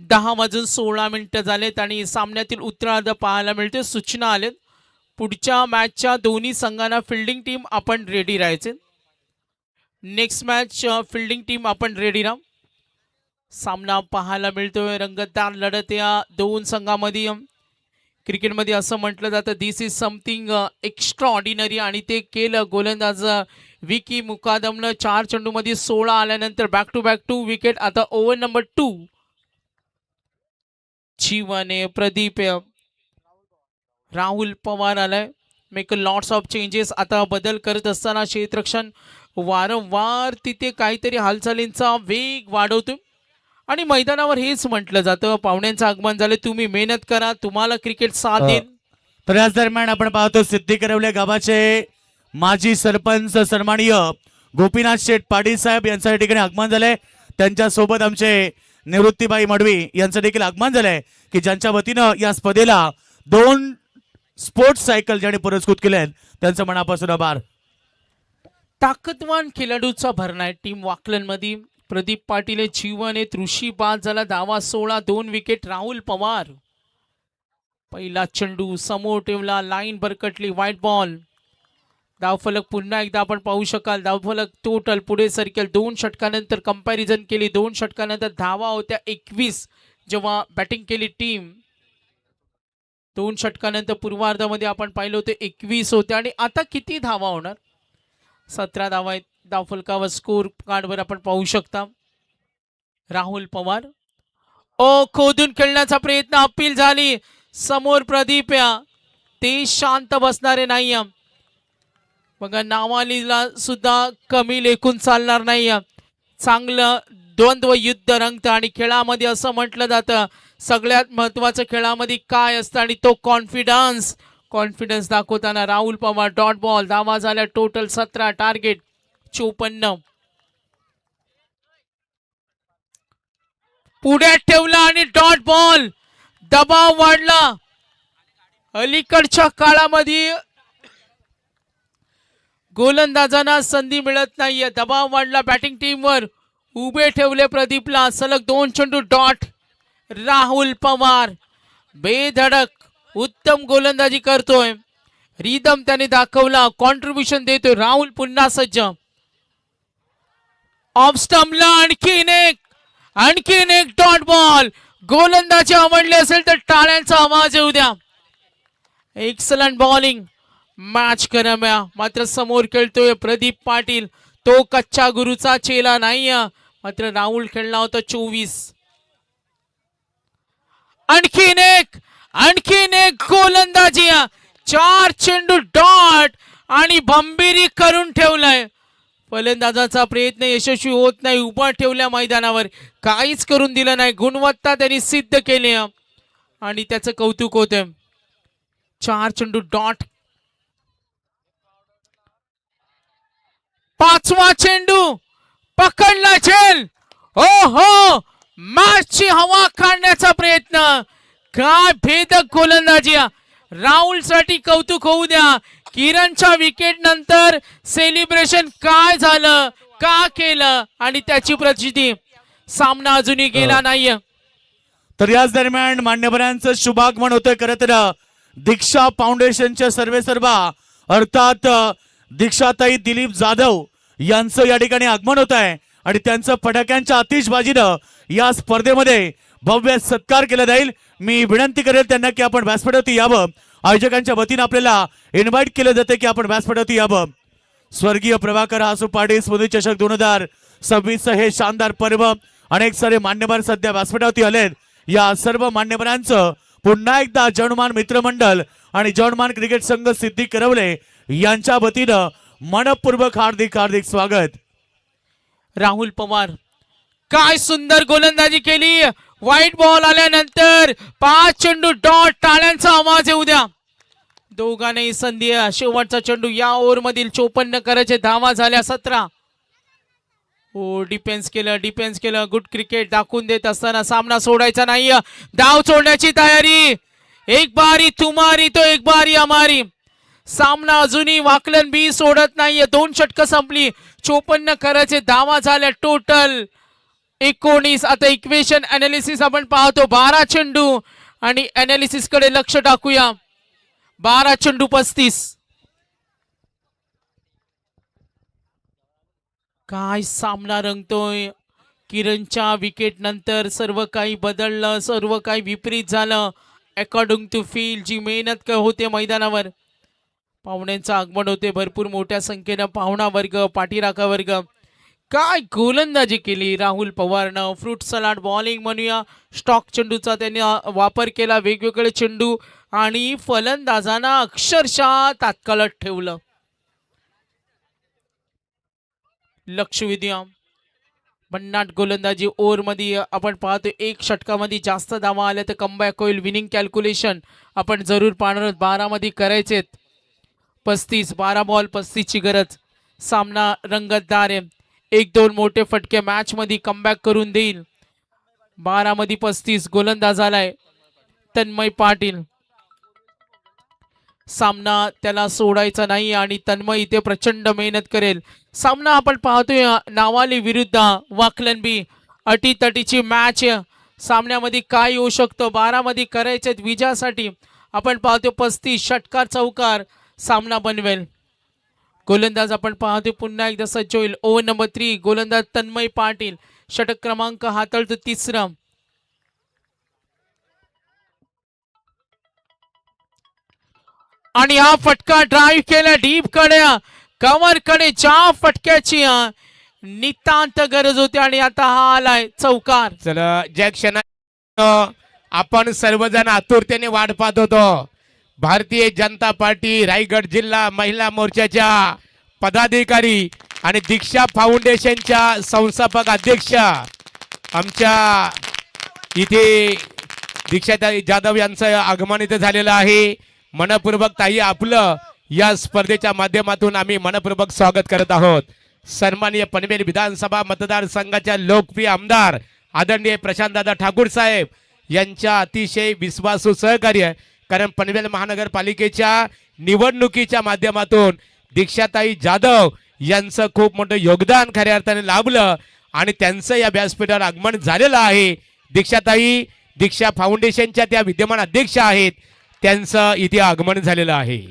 [SPEAKER 2] दहा वाजून 16 मिनिटं झालेत आणि सामन्यातील उत्तरार्ध पाहायला मिळते. सूचना आलेत पुढच्या मॅचच्या दोन्ही संघांना फिल्डिंग टीम आपण रेडी राहायचे. नेक्स्ट मॅच फिल्डिंग टीम आपण रेडी राहा. सामना पाहायला मिळतोय. रंगतदार लढत या 2 संघांमध्ये. क्रिकेटमध्ये असं म्हटलं जातं दिस इज समथिंग एक्स्ट्रा ऑर्डिनरी आणि ते केलं गोलंदाज विकी मुकादमनं. 4 चेंडूमध्ये 16 आल्यानंतर बॅक टू बॅक 2 विकेट. आता ओव्हर नंबर 2. जीवने प्रदीप राहुल पवार आलाय. Make lots of changes. आता बदल करत असताना क्षेत्ररक्षण वारंवार तिथे काहीतरी हालचालींचा वेग वाढवतो आणि मैदानावर हेच म्हटलं जातं पाहुण्यांचं आगमन झालं तुम्ही मेहनत करा तुम्हाला क्रिकेट साथ देईल.
[SPEAKER 3] तर याच दरम्यान आपण पाहतो सिद्धी करवले गावाचे माजी सरपंच सन्माननीय गोपीनाथ शेठ पाटील साहेब यांच्या ठिकाणी आगमन झालंय. त्यांच्यासोबत आमचे निवृत्तीबाई मडवी यांचं देखील आगमन झालंय की ज्यांच्या वतीनं या स्पर्धेला 2 स्पोर्ट्स सायकल ज्यांनी पुरस्कृत केले त्यांचं मनापासून आभार.
[SPEAKER 2] ताकदवान खेळाडूचा भरणा आहे टीम वाकलन मध्ये. प्रदीप पाटील जीवन आहे. ऋषी बाद झाला. धावा 16 2 विकेट. राहुल पवार पहिला चेंडू समोर ठेवला. लाईन भरकटली. White ball. धावफलक पुन्हा एकदा आपण पाहू शकाल. धावफलक टोटल पुढे सरकेल. 2 षटकानंतर कंपॅरिझन केली. 2 षटकानंतर धावा होत्या 21 जेव्हा बॅटिंग केली टीम. 2 षटकानंतर पूर्वार्धामध्ये आपण पाहिलं होतं 21 होते आणि आता किती धावा होणार 17 धावा आहेत. धावफलकावर स्कोर कार्डवर आपण पाहू शकता. राहुल पवार खोदून खेळण्याचा प्रयत्न. अपील झाली. समोर प्रदीप ते शांत बसणारे नाही. बघा नावालीला सुद्धा कमी लेखून चालणार नाही. चांगलं द्वंद्व युद्ध रंगतं आणि खेळामध्ये असं म्हटलं जातं सगळ्यात महत्वाचं खेळामध्ये काय असतं आणि तो कॉन्फिडन्स दाखवताना राहुल पवार. Dot ball. धावा झाल्या टोटल 17. टार्गेट 54. पुढे ठेवला आणि डॉट बॉल. दबाव वाढला. अलीकडच्या काळामध्ये गोलंदाजांना संधी मिळत नाहीये. दबाव वाढला बॅटिंग टीमवर. उभे ठेवले प्रदीपला. सलग 2 चेंडू डॉट. राहुल पवार बेधडक उत्तम गोलंदाजी करतोय. रिदम त्याने दाखवला. कॉन्ट्रीब्युशन देतोय. राहुल पुन्हा सज्ज. ऑफ स्टंपला आणखीन एक डॉट बॉल. गोलंदाजी आवडले असेल तर टाळ्यांचा आवाज येऊ द्या. Excellent bowling. मॅच करम्या मात्र समोर खेळतोय प्रदीप पाटील. तो कच्च्या गुरुचा चेला नाही. मात्र राहुल खेळला होता 24. आणखीन एक गोलंदाजी. 4 चेंडू डॉट आणि भंबीरी करून ठेवलाय. फलंदाजाचा प्रयत्न यशस्वी होत नाही. उभा ठेवल्या मैदानावर, काहीच करून दिलं नाही. गुणवत्ता त्यांनी सिद्ध केली आणि त्याचं कौतुक होतं. 4 चेंडू डॉट. 5वा चेंडू पकडला झेल. हो हो, मॅचची हवा काढण्याचा प्रयत्न. काय भेदक गोलंदाजी. राहुल साठी कौतुक होऊ द्या. किरणच्या विकेट नंतर सेलिब्रेशन काय झालं, का केलं आणि त्याची प्रचिती. सामना अजूनही गेला नाहीये.
[SPEAKER 3] तर याच दरम्यान मान्यवरांचं शुभागमन होतंय. खरं तर दीक्षा फाउंडेशनच्या सर्वेसर्वा अर्थात दीक्षाताई दिलीप जाधव यांचं या ठिकाणी आगमन होत आहे आणि त्यांचं फटाक्यांच्या आतिषबाजीनं या स्पर्धेमध्ये भव्य सत्कार केला जाईल. मी विनंती करेल त्यांना की आपण व्यासपीठावरती यावं. आयोजकांच्या वतीनं आपल्याला इन्व्हाइट केलं जाते की आपण व्यासपीठावरती यावं. स्वर्गीय प्रभाकर आसू पाटील स्मृती चषक 2026 हे शानदार पर्व. अनेक सारे मान्यवर सध्या व्यासपीठावरती आलेत. या सर्व मान्यवरांचं पुन्हा एकदा जौनमान मित्रमंडळ आणि जौनमान क्रिकेट संघ सिद्धी करवले यांच्या वतीनं मनपूर्वक हार्दिक हार्दिक स्वागत.
[SPEAKER 2] राहुल पवार काय सुंदर गोलंदाजी केली. व्हाईट बॉल आल्यानंतर 5 चेंडू डॉट. टाळ्यांचा आवाज येऊ द्या. दोघांनाही संधी. शेवटचा चेंडू या ओव्हर मधील 54 करायचे. धावा झाल्या 17. हो, डिफेन्स केलं. गुड क्रिकेट दाखवून देत असताना सामना सोडायचा नाही. धाव सोडण्याची तयारी. एक बारी तुम्हारी तो एक बारी हमारी. सामना अजूनही वाकलन बी सोडत नाहीये. 2 षटकं संपली. 54 करायचे. धावा झाल्या टोटल 19. आता इक्वेशन अनालिसिस आपण पाहतो. 12 चेंडू आणि अनालिसिस कडे लक्ष टाकूया. 12 चेंडू 35. काय सामना रंगतोय. किरणच्या विकेट नंतर सर्व काही बदललं, सर्व काही विपरीत झालं. अकॉर्डिंग टू फील जी मेहनत होते मैदानावर, पाहुण्यांचं आगमन होते. भरपूर मोठ्या संख्येनं पाहुणा वर्ग, पाठीराखा वर्ग. काय गोलंदाजी केली राहुल पवारनं. फ्रूट सलाड बॉलिंग म्हणूया. स्टॉक चेंडूचा त्यांनी वापर केला. वेगवेगळे चेंडू आणि फलंदाजांना अक्षरशः तात्काळात ठेवलं. लक्षवेधी भन्नाट गोलंदाजी. ओव्हर मध्ये आपण पाहतो 1 षटकामध्ये जास्त धावा आल्या तर कमबॅक होईल. विनिंग कॅल्क्युलेशन आपण जरूर पाहणार आहोत. 12 मध्ये करायचेत 35. 12 बॉल 35 ची गरज. सामना रंगतदार आहे. 1-2 मोठे फटके मॅच मध्ये कमबॅक करून देईल. 12 मध्ये 35. गोलंदाज आलाय तन्मय पाटील. सामना त्याला सोडायचा नाही आणि तन्मय इथे प्रचंड मेहनत करेल. सामना आपण पाहतोय नावाली विरुद्ध वाकलनबी. अटीतटीची मॅच. सामन्यामध्ये काय येऊ शकतो. 12 मध्ये करायचे विजयासाठी आपण पाहतो 35 षटकार चौकार सामना बनवेल. गोलंदाज आपण पाहतो पुन्हा एकदा सज्ज होईल. Over number 3. गोलंदाज तन्मय पाटील. षटक क्रमांक हाताळतो 3रा. आणि हा फटका ड्राईव्ह केला डीप कडे, कव्हर कडे. ज्या फटक्याची नितांत गरज होती आणि आता हा आलाय चौकार.
[SPEAKER 5] चला, ज्या क्षणा आपण सर्वजण आतुरतेने वाट पाहत होतो, भारतीय जनता पार्टी रायगड जिल्हा महिला मोर्चाच्या पदाधिकारी आणि दीक्षा फाउंडेशनच्या संस्थापक अध्यक्ष आमच्या इथे दीक्षाताई जाधव यांचं आगमन इथे झालेलं आहे. मनपूर्वक ताई आपलं या स्पर्धेच्या माध्यमातून आम्ही मनपूर्वक स्वागत करत आहोत. सन्माननीय पनवेल विधानसभा मतदारसंघाच्या लोकप्रिय आमदार आदरणीय प्रशांतदादा ठाकूर साहेब यांच्या अतिशय विश्वासू सहकार्य. कारण पनवेल महानगरपालिकेच्या निवडणुकीच्या माध्यमातून दीक्षाताई जाधव यांचं खूप मोठं योगदान खऱ्या अर्थाने लाभलं आणि त्यांचं या व्यासपीठावर आगमन झालेलं आहे. दीक्षाताई दीक्षा फाउंडेशनच्या त्या विद्यमान अध्यक्ष आहेत, त्यांचं इथे आगमन झालेलं आहे.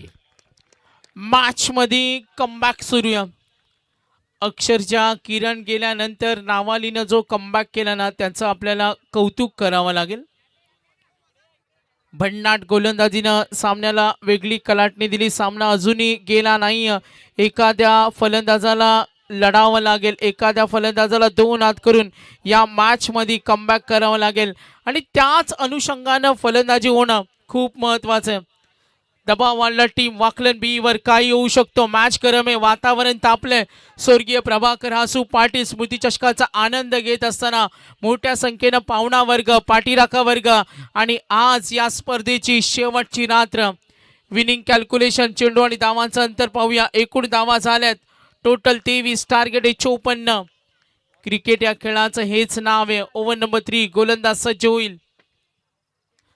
[SPEAKER 2] मॅच मध्ये कमबॅक सुरू आहे. अक्षरशः किरण गेल्यानंतर नावालीनं जो कमबॅक केला ना त्याचं आपल्याला कौतुक करावं लागेल. भन्नाट गोलंदाजीनं सामन्याला वेगळी कलाटणी दिली. सामना अजूनही गेला नाही. एखाद्या फलंदाजाला लढावं लागेल. एखाद्या फलंदाजाला 2 हात करून या मॅच मध्ये कमबॅक करावं लागेल आणि त्याच अनुषंगानं फलंदाजी होणं खूप महत्वाचं आहे. दबाव वाढला टीम वाकलन बी वर काही होऊ शकतो. मॅच गरम आहे, वातावरण तापलंय. स्वर्गीय प्रभाकर हासू पाटील स्मृती चषकाचा आनंद घेत असताना मोठ्या संख्येनं पाहुणा वर्ग, पाठीराखा वर्ग आणि आज या स्पर्धेची शेवटची रात्र. विनिंग कॅल्क्युलेशन, चेंडू आणि धावांचं अंतर पाहूया. एकूण धावा झाल्यात टोटल 23, टार्गेट आहे 54. क्रिकेट या खेळाचं हेच नाव आहे. ओव्हर नंबर 3, गोलंदाज सज्ज होईल.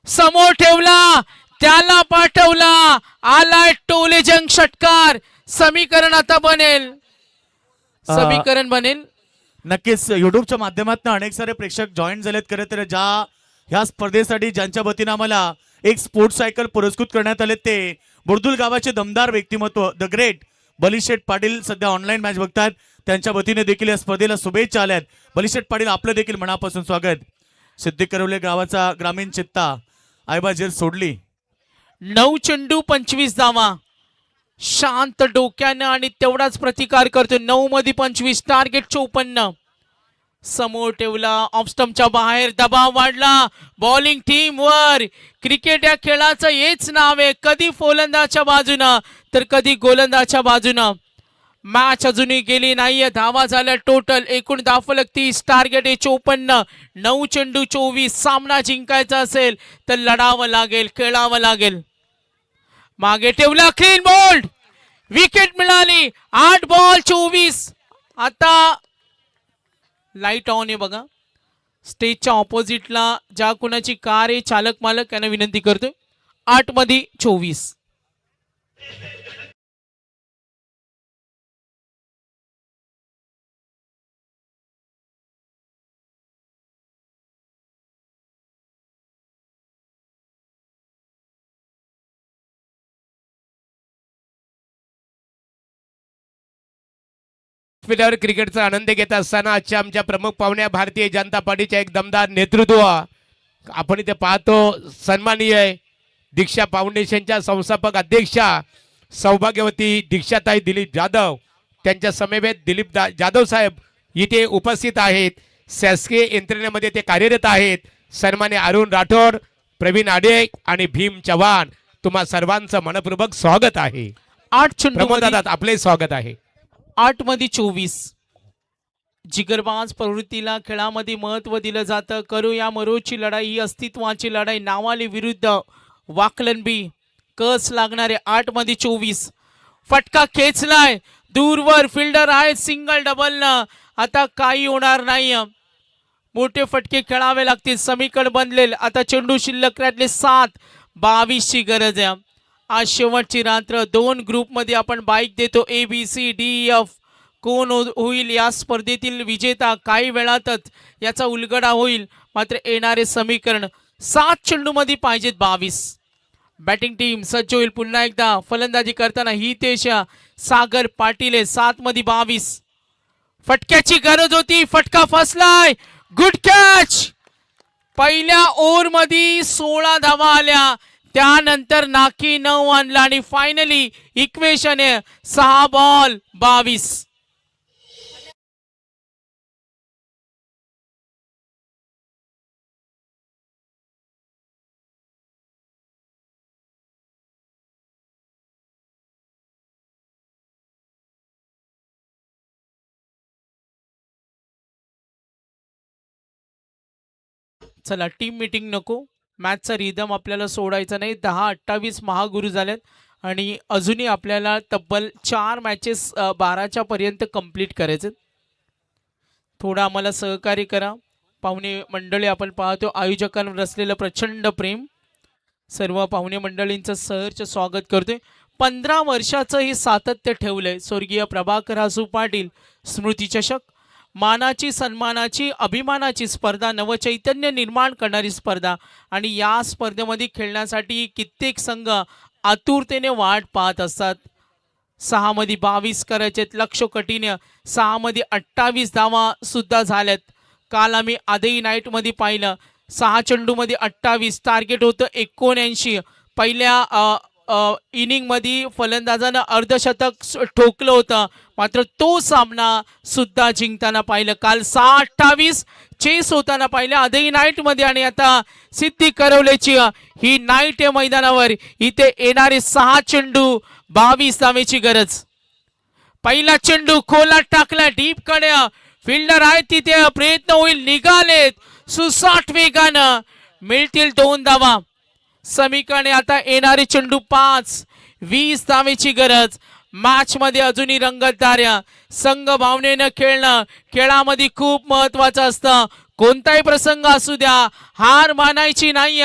[SPEAKER 2] समोर ठेवला, त्याला पाठवला, आलाय टोलेजंग षटकार. समीकरण आता बनेल, समीकरण बनेल.
[SPEAKER 3] नक्कीच युट्यूबच्या माध्यमातून अनेक सारे प्रेक्षक जॉईन झालेत. खरं तर ह्या स्पर्धेसाठी ज्यांच्या वतीनं आम्हाला एक स्पोर्ट्स सायकल पुरस्कृत करण्यात आले ते बुर्दुल गावाचे दमदार व्यक्तिमत्व द ग्रेट बलिशेठ पाटील सध्या ऑनलाईन मॅच बघतात. त्यांच्या वतीने देखील या स्पर्धेला शुभेच्छा आल्यात. बलिशेठ पाटील आपलं देखील मनापासून स्वागत. सिद्धी करवले गावाचा ग्रामीण चित्ता आयबाजेर सोडली.
[SPEAKER 2] 9 चेंडू 25 धावा. शांत डोक्यानं आणि तेवढाच प्रतिकार करतो. 9 मध्ये 25, टार्गेट 54. समोर ठेवला, ऑफ स्टंपच्या बाहेर, दबाव वाढला. बॉलिंग टीम वर. क्रिकेट या खेळाचं हेच नाव आहे, कधी फलंदाच्या बाजूनं तर कधी गोलंदाच्या बाजूनं. मॅच अजूनही गेली नाहीये. धावा झाल्या टोटल. एकूण धावफलक 30, टार्गेट आहे 54. 9 चेंडू 24. सामना जिंकायचा असेल तर लढावं लागेल, खेळावं लागेल. मागे ठेवला, क्लीन बोल्ड, विकेट मिळाली. 8 बॉल 24. आता लाईट ऑन आहे बघा. स्टेजच्या ऑपोजिटला ज्या कुणाची कार आहे चालक मालक यांना विनंती करतोय. 8 मध्ये 24.
[SPEAKER 5] फिल्डर क्रिकेटचा आनंद घेत असताना आजच्या आमच्या प्रमुख पाहुण्या भारतीय जनता पार्टीच्या एक दमदार नेतृत्व आपण इथे पाहतो. सन्माननीय दीक्षा फाउंडेशनच्या संस्थापक अध्यक्षा सौभाग्यवती दीक्षाताई दिलीप जाधव, त्यांच्या समवेत दिलीप जाधव साहेब इथे उपस्थित आहेत. शासकीय यंत्रणेमध्ये ते कार्यरत आहेत. सन्मान्य अरुण राठोड, प्रवीण आडे आणि भीम चव्हाण, तुम्हा सर्वांचं मनपूर्वक स्वागत आहे.
[SPEAKER 2] 8 चेंडू
[SPEAKER 5] प्रमोद दादा आपले स्वागत आहे.
[SPEAKER 2] 8 मध्ये 24. जिगरबाज प्रवृत्तीला खेळामध्ये महत्व दिलं जातं. करू या मरोची लढाई ही अस्तित्वाची लढाई. नावाली विरुद्ध वाकलनबी, कस लागणारे. 8 मध्ये 24. फटका खेचलाय दूरवर, फिल्डर आहे सिंगल डबल न. आता काही होणार नाही, मोठे फटके खेळावे लागतील. समीकरण बनलेल. आता चेंडू शिल्लक राहिले 7. 22 ची गरज आहे. आज शेवटची रात्र. 2 ग्रुपमध्ये आपण बाईक देतो, ABCDEF. कोण होईल या स्पर्धेतील विजेता काही वेळातच याचा उलगडा होईल. मात्र येणारे समीकरण 7 चेंडूमध्ये पाहिजेत 22. बॅटिंग टीम सज्ज होईल पुन्हा एकदा. फलंदाजी करताना हितेश सागर पाटील 7 मध्ये 22. फटक्याची गरज होती, फटका फसलाय. Good catch. पहिल्या ओव्हर मध्ये 16 धावा आल्या. त्यानंतर नाकी 9 आणला आणि फायनली इक्वेशन आहे 6 बॉल 22. चला टीम मीटिंग नको. मॅचचा रिदम आपल्याला सोडायचा नाही. 10-28 महागुरू झालेत आणि अजूनही आपल्याला तब्बल 4 मॅचेस 12च्या पर्यंत कंप्लीट करायचे. थोडं आम्हाला सहकार्य करा. पाहुणे मंडळी आपण पाहतो, आयोजकांवर असलेलं प्रचंड प्रेम. सर्व पाहुणे मंडळींचं सहर्ष स्वागत करतोय. 15 वर्षाचं हे सातत्य ठेवलंय. स्वर्गीय प्रभाकर हासू पाटील स्मृती चषक, मानाची, सन्मानाची, अभिमानाची स्पर्धा, नवचैतन्य निर्माण करणारी स्पर्धा. आणि या स्पर्धेमध्ये खेळण्यासाठी कित्येक संघ आतुरतेने वाट पाहत असतात. 6 मध्ये 22 करायचेत लक्ष कठीण. 6 मध्ये 28 धावा सुद्धा झाल्यात. काल आम्ही आदई नाईट मध्ये पाहिलं. 6 चेंडूमध्ये 28, टार्गेट होतं 79. पहिल्या इनिंग मध्ये फलंदाजानं अर्धशतक ठोकलं होतं, मात्र तो सामना सुद्धा जिंकताना पाहिलं. काल 6-28 चेस होताना पाहिलं आजही नाईट मध्ये, आणि आता सिद्धी करवलेची ही नाईट या मैदानावर. इथे येणारे 6 चेंडू 22 धावेची गरज. पहिला चेंडू खोलात टाकला डीप कडे, फिल्डर आहे तिथे, प्रयत्न होईल, निघालेत सुसाट वेगानं, मिळतील 2 धावा. समीकरणे आता येणारे चेंडू 5-20 धावेची गरज. मॅच मध्ये अजूनही रंगतदार, संघ भावनेनं खेळणं खेळामध्ये खूप महत्वाचं असतं. कोणताही प्रसंग असू द्या, हार मानायची नाही.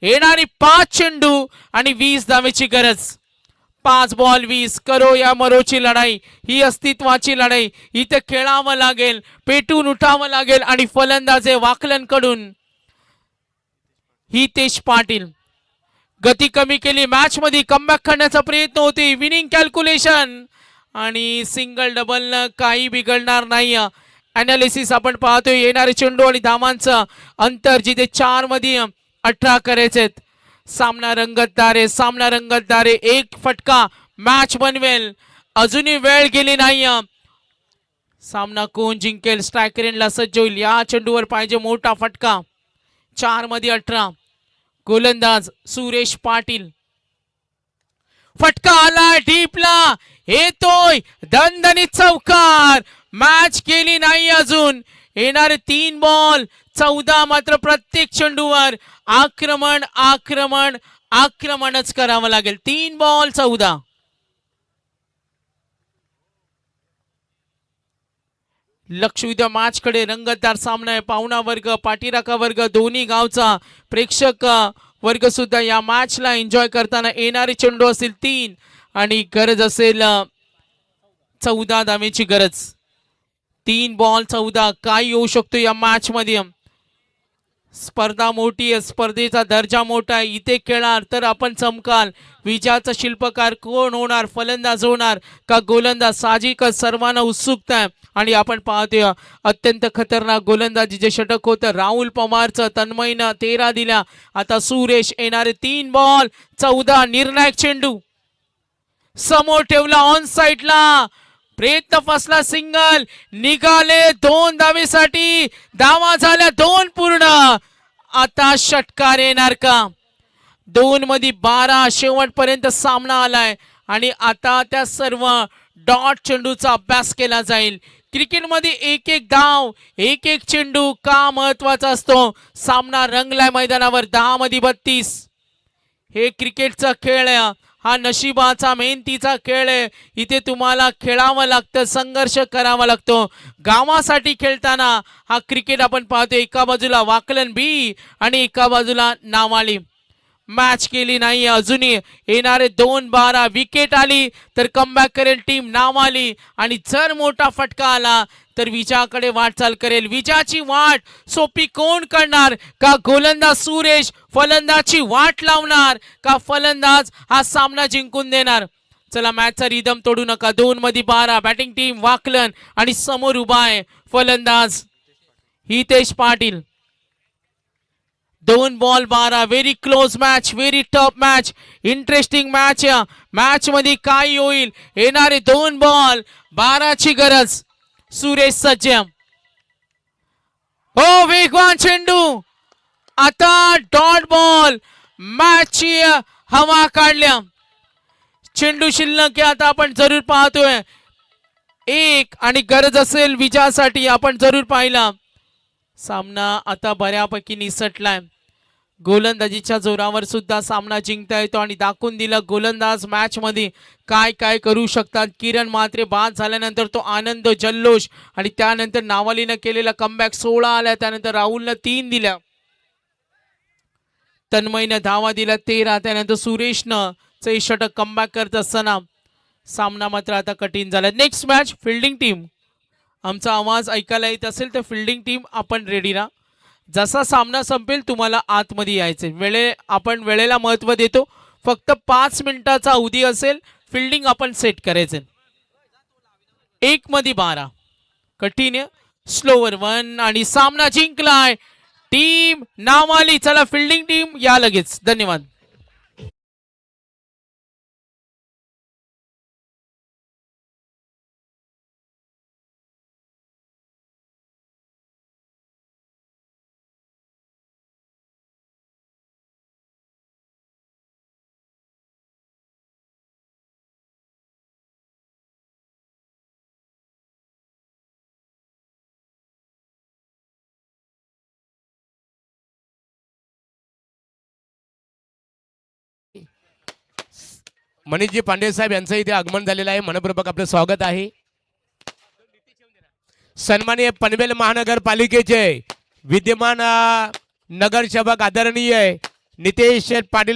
[SPEAKER 2] येणारी 5 चेंडू आणि 20 धावेची गरज. 5 बॉल 20, करो या मरोची लढाई, ही अस्तित्वाची लढाई. इथे खेळावं लागेल, पेटून उठावं लागेल. आणि फलंदाजे वाकलनकडून हितेश पाटील गती कमी केली, मॅच मध्ये कमबॅक करण्याचा प्रयत्न होते. विनिंग कॅल्क्युलेशन आणि सिंगल डबल काही बिघडणार नाही. अनालिसिस आपण पाहतोय. येणारे चेंडू आणि धावांचं अंतर जिथे 4 मध्ये 18 करायचे. सामना रंगतदार आहे, सामना रंगतदार आहे. एक फटका मॅच बनवेल, अजूनही वेळ गेली नाही. सामना कोण जिंकेल, स्ट्रायकर एंडला सज्ज होईल. या चेंडूवर पाहिजे मोठा फटका. 4 मध्ये 18. गोलंदाज सुरेश पाटील, फटका आला डीपला, येतोय दणदणीत चौकार. मॅच केली नाही अजून. येणारे 3 बॉल 14, मात्र प्रत्येक चेंडूवर आक्रमण आक्रमण आक्रमणच करावं लागेल. 3 बॉल 14. लक्ष उद्या मॅच कडे. रंगतदार सामना आहे. पाहुणा वर्ग, पाठीराखा वर्ग, दोन्ही गावचा प्रेक्षक वर्ग सुद्धा या मॅचला एन्जॉय करताना. येणारे चेंडू असेल 3 आणि गरज असेल 14 धावेची गरज. 3 बॉल 14. काय येऊ शकतो या मॅच मध्ये. स्पर्धा मोठी आहे, स्पर्धेचा दर्जा मोठा आहे. इथे खेळणार तर आपण चमकाल. विजयाचा शिल्पकार कोण होणार, फलंदाज होणार का गोलंदाज, साहजिकच सर्वांना उत्सुकता आहे. आणि आपण पाहतोय अत्यंत खतरनाक गोलंदाजी जे षटक होतं राहुल पवारचं, तन्मयनं 13 दिल्या. आता सुरेश. येणारे 3 बॉल 14. निर्णायक चेंडू समोर ठेवला ऑन साईडला, प्रयत्न फसला, सिंगल, निघाले 2 धावेसाठी. धावा झाल्या 2 पूर्ण. आता षटकार येणार का. 2 मध्ये 12 शेवटपर्यंत सामना आलाय. आणि आता त्या सर्व डॉट चेंडूचा अभ्यास केला जाईल. क्रिकेटमध्ये एक एक धाव, एक एक चेंडू का महत्वाचा असतो. सामना रंगलाय मैदानावर. 10 मध्ये 32. हे क्रिकेटचा खेळ आहे, हा नशिबाचा मेहनतीचा खेळ आहे. इथे तुम्हाला खेळावं लागतं, संघर्ष करावा लागतो. गावासाठी खेळताना हा क्रिकेट आपण पाहतो. एका बाजूला वाकलन बी आणि एका बाजूला नावाली. मॅच केली नाही अजूनही. येणारे 2-12. विकेट आली तर कमबॅक करेल टीम नावाली. आणि जर मोठा फटका आला तर विजयाकडे वाटचाल करेल. विजयाची वाट सोपी कोण करणार, का गोलंदाज सुरेश फलंदाजची वाट लावणार, का फलंदाज हा सामना जिंकून देणार. चला मॅचचा रिदम तोडू नका. 2 मध्ये 12. बॅटिंग टीम वाकलन आणि समोर उभा आहे फलंदाज Hitesh Patil. 2 ball 12. Very close match, very tough match, interesting match. Match मध्ये काय होईल. येणारे 2 बॉल 12 ची गरज. सुरेश सज्ज. हो वेगवान चेंडू. आता डॉट बॉल. मॅचची हवा काढल्या. चेंडू शिल्लक आता आपण जरूर पाहतोय 1 आणि गरज असेल विजयासाठी. आपण जरूर पाहिला. सामना आता बऱ्यापैकी निसटलाय. गोलंदाजीच्या जोरावर सुद्धा सामना जिंकता येतो आणि दाखवून दिला गोलंदाज मॅच मध्ये काय काय करू शकतात. किरण म्हात्रे बाद झाल्यानंतर तो आनंद, जल्लोष आणि त्यानंतर नावालीनं केलेला कमबॅक 16 आल्या. त्यानंतर राहुलनं 3 दिल्या, तन्मयनं धावा दिल्या 13. त्यानंतर सुरेशनं षटक कमबॅक करत असताना सामना मात्र आता कठीण झाला. Next match fielding team. आमचा आवाज ऐकायला येत असेल तर फिल्डिंग टीम आपण रेडी राहा. जसा सामना संपेल तुम्हाला आतमध्ये यायचे. आपण वेळेला महत्व देतो. फक्त 5 मिनिटाचा अवधी असेल. फिल्डिंग आपण सेट करायचे. 1 मध्ये 12. कठीण स्लोवर 1 आणि सामना जिंकलाय टीम नावाली. चला फिल्डिंग टीम या लगेच. धन्यवाद.
[SPEAKER 5] मनीषजी पांडे साहेब यांचं इथे आगमन झालेलं आहे. मनपूर्वक आपलं स्वागत आहे. सन्माननीय पनवेल महानगरपालिकेचे विद्यमान नगरसेवक आदरणीय नितेश पाटील